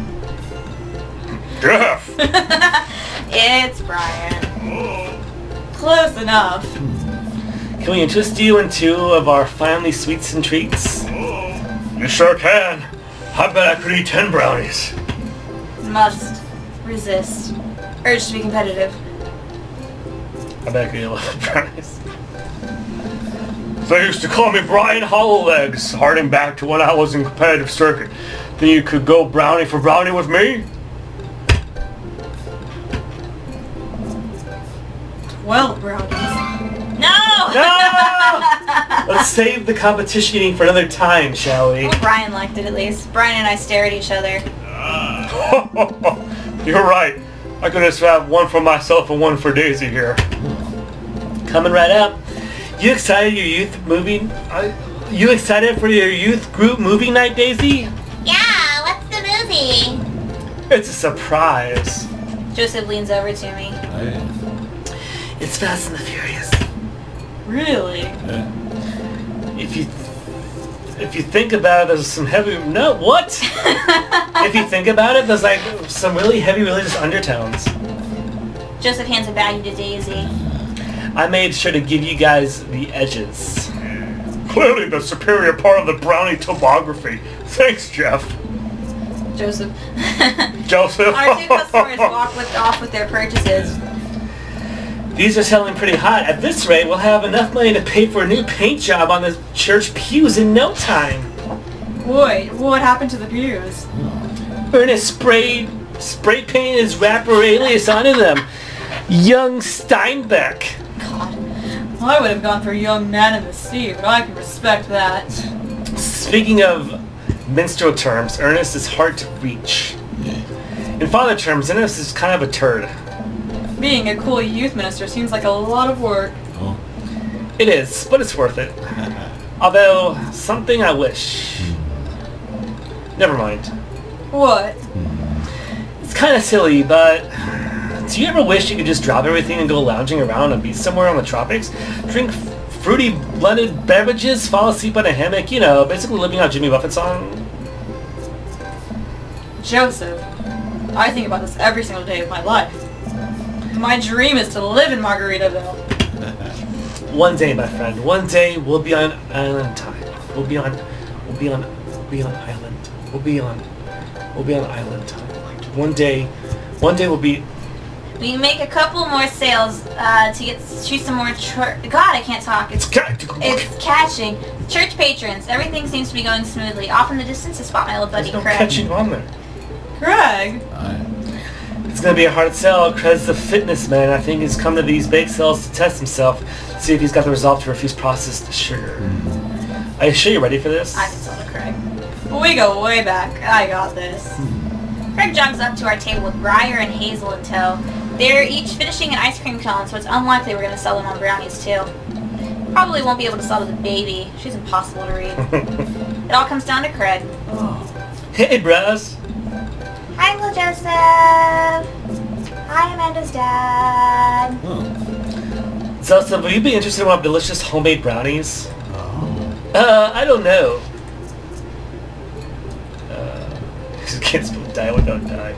Jeff! It's Brian. Close enough. Can we interest you in 2 of our family sweets and treats? You sure can. I bet I could eat 10 brownies. Must. Resist. Urge to be competitive. I bet I could eat 11 brownies. They used to call me Brian Hollowlegs, harking back to when I was in competitive circuit. Think you could go brownie for brownie with me? 12 brownies. No! Let's save the competition eating for another time, shall we? Well, Brian liked it at least. Brian and I stare at each other. You're right. I could just have one for myself and one for Daisy here. Coming right up. You excited for your youth group movie night, Daisy? Yeah, what's the movie? It's a surprise. Joseph leans over to me. It's Fast and the Furious. Really? If you think about it, there's some heavy... No, what? If you think about it, there's like some really heavy religious undertones. Joseph hands a baggie to Daisy. I made sure to give you guys the edges. Clearly the superior part of the brownie topography. Thanks, Jeff. Joseph. Joseph. Our two customers walk off with their purchases. These are selling pretty hot. At this rate, we'll have enough money to pay for a new paint job on the church pews in no time. Wait, what happened to the pews? Ernest spray painted his rapper alias onto them. Young Steinbeck. God. Well, I would have gone for Young Man in the Sea, but I can respect that. Speaking of minstrel terms, Ernest is hard to reach. In father terms, Ernest is kind of a turd. Being a cool youth minister seems like a lot of work. It is, but it's worth it. Although, something I wish. Never mind. What? It's kind of silly, but do you ever wish you could just drop everything and go lounging around and be somewhere on the tropics? Drink fruity blended beverages, fall asleep on a hammock, you know, basically living out Jimmy Buffett's song? Joseph, I think about this every single day of my life. My dream is to live in Margaritaville. One day, my friend, one day we'll be on island time. We'll be on island time. One day we'll be... We make a couple more sales to shoot some more God, I can't talk. It's catching. Church patrons. Everything seems to be going smoothly. Off in the distance, I spot my little buddy There's no Craig. catching on there. Craig? It's gonna be a hard sell. Craig's the fitness man. I think he's come to these bake sales to test himself, see if he's got the resolve to refuse processed sugar. Are you sure you're ready for this? I can sell to Craig. We go way back. I got this. Craig jogs up to our table with Briar and Hazel in tow. They're each finishing an ice cream cone, so it's unlikely we're going to sell them on brownies too. Probably won't be able to sell to the baby. She's impossible to read. It all comes down to Craig. Hey, bros. Hi, Uncle Joseph. Hi, Amanda's dad. So, will you be interested in one of delicious homemade brownies? I don't know. You can't spell die without die.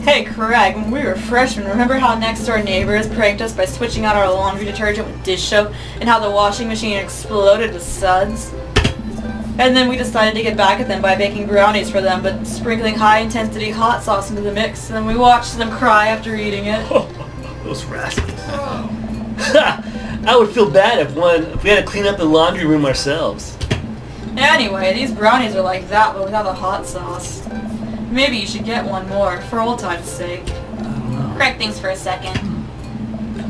Hey, Craig, when we were freshmen, remember how next-door neighbors pranked us by switching out our laundry detergent with dish soap and how the washing machine exploded with suds? And then we decided to get back at them by baking brownies for them, but sprinkling high-intensity hot sauce into the mix, and then we watched them cry after eating it. Those rascals. I would feel bad if we had to clean up the laundry room ourselves. Anyway, these brownies are like that, but without the hot sauce. Maybe you should get one more, for old time's sake. Craig thinks for a second.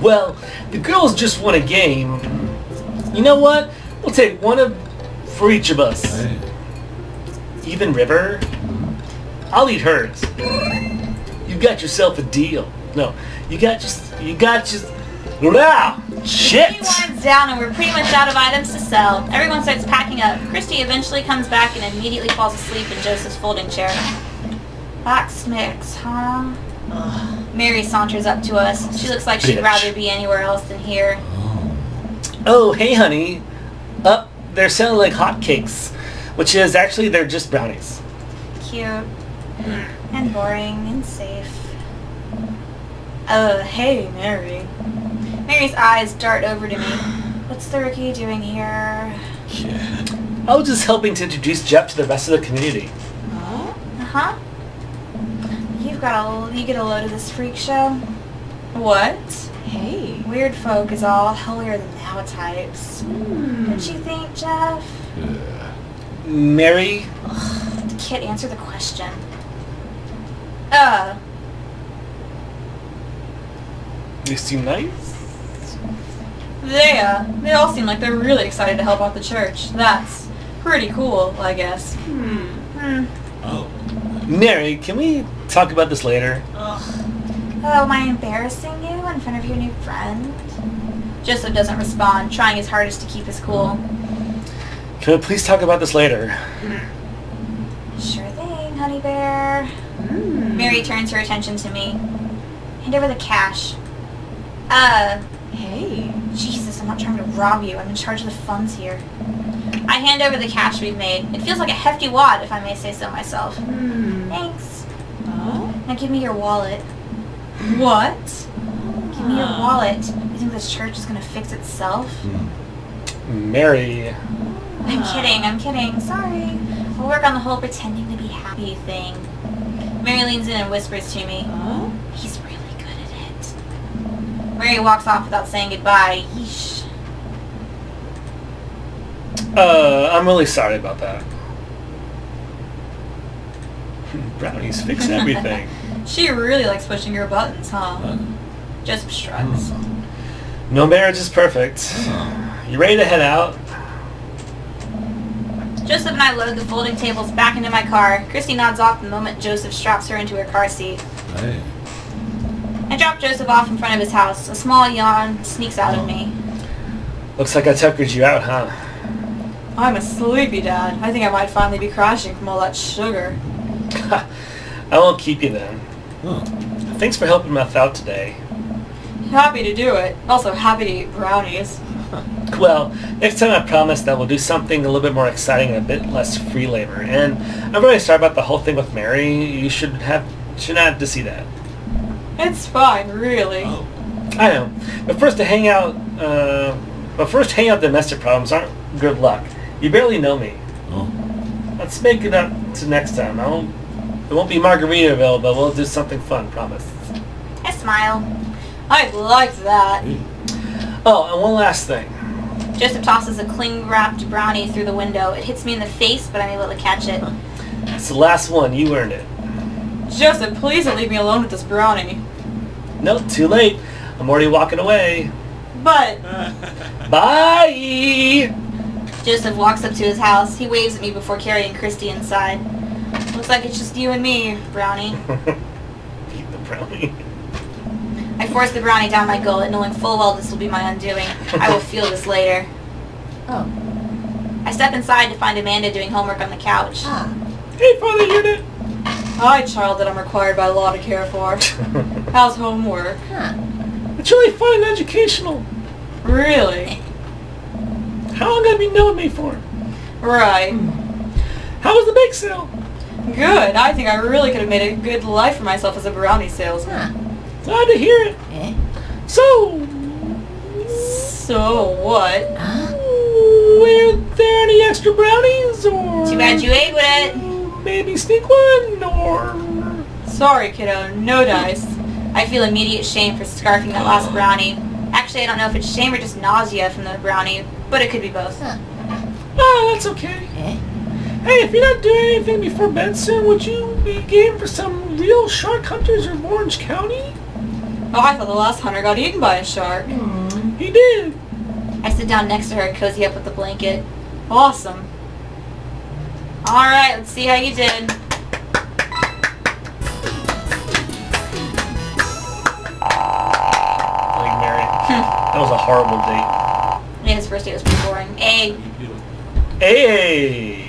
Well, the girls just won a game. You know what? We'll take one for each of us. Even River? I'll eat hers. You got yourself a deal. No, you got just... Wow! Shit! He winds down and we're pretty much out of items to sell. Everyone starts packing up. Christy eventually comes back and immediately falls asleep in Joseph's folding chair. Box mix, huh? Mary saunters up to us. She looks like she'd rather be anywhere else than here. Oh, hey, honey. They're selling like hotcakes, which is actually they're just brownies. Cute. And boring and safe. Hey, Mary. Mary's eyes dart over to me. What's the rookie doing here? I was just helping to introduce Jeff to the rest of the community. Uh-huh. You get a load of this freak show? What? Hey. Weird folk is all holier than thou types. Don't you think, Jeff? Mary? The kid answer the question. You seem nice. They all seem like they're really excited to help out the church. That's pretty cool, I guess. Oh. Mary, can we talk about this later? Oh, am I embarrassing you in front of your new friend? Joseph doesn't respond, trying his hardest to keep his cool. Can we please talk about this later? Sure thing, honey bear. Mary turns her attention to me. Hand over the cash. Hey. Jesus, I'm not trying to rob you. I'm in charge of the funds here. I hand over the cash we've made. It feels like a hefty wad, if I may say so myself. Thanks. Now give me your wallet. What? Give me your wallet. You think this church is gonna fix itself? Mary. I'm kidding. Sorry. I'll work on the whole pretending to be happy thing. Mary leans in and whispers to me. He's really good at it. Mary walks off without saying goodbye. Yeesh. I'm really sorry about that. Brownies fix everything. She really likes pushing your buttons, huh? Joseph shrugs. No marriage is perfect. You ready to head out? Joseph and I load the folding tables back into my car. Christy nods off the moment Joseph straps her into her car seat. Hey. I drop Joseph off in front of his house. A small yawn sneaks out of me. Looks like I tuckered you out, huh? I'm a sleepy dad. I think I might finally be crashing from all that sugar. I won't keep you then. Oh. Thanks for helping us out today. Happy to do it. Also happy to eat brownies. Well, next time I promise that we'll do something a little bit more exciting and a bit less free labor. And I'm really sorry about the whole thing with Mary. You shouldn't have to see that. It's fine, really. Oh. I know. But first hang out domestic problems aren't good luck. You barely know me. Oh. Let's make it up to next time. It won't be Margaritaville, but we'll do something fun, promise. I smile. I'd like that. Oh, and one last thing. Joseph tosses a cling-wrapped brownie through the window. It hits me in the face, but I'm able to catch it. It's the last one. You earned it. Joseph, please don't leave me alone with this brownie. Nope, too late. I'm already walking away. But... Bye! Joseph walks up to his house. He waves at me before carrying Christy inside. Looks like it's just you and me, Brownie. Eat the brownie. I force the brownie down my gullet, knowing full well this will be my undoing. I will feel this later. Oh. I step inside to find Amanda doing homework on the couch. Hey, Father Unit! Hi, child that I'm required by law to care for. How's homework? It's really fun and educational. Really? How long have you known me for? Right. How was the bake sale? Good. I think I really could have made a good life for myself as a brownie salesman. Glad to hear it. So, So what? were there any extra brownies, or Too bad you ate with it. maybe sneak one, or Sorry, kiddo. No dice. I feel immediate shame for scarfing that last brownie. Actually, I don't know if it's shame or just nausea from the brownie, but it could be both. oh, that's okay. Hey, if you're not doing anything before bed soon, would you be game for some real shark hunters of Orange County? Oh, I thought the last hunter got eaten by a shark. He did. I sit down next to her and cozy up with the blanket. Awesome. Alright, let's see how you did. Like Mary. That was a horrible date. Yeah, his first date was pretty boring. A. Hey!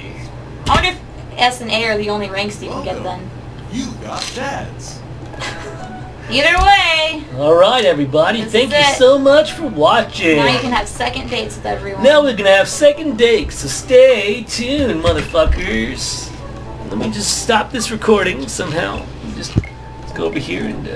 I wonder if S and A are the only ranks you can get then. You got dads. Either way, Alright, everybody. This Thank is you it. so much for watching. now you can have second dates with everyone. Now we're gonna have second dates, so stay tuned, motherfuckers. Let me just stop this recording somehow. Just let's go over here and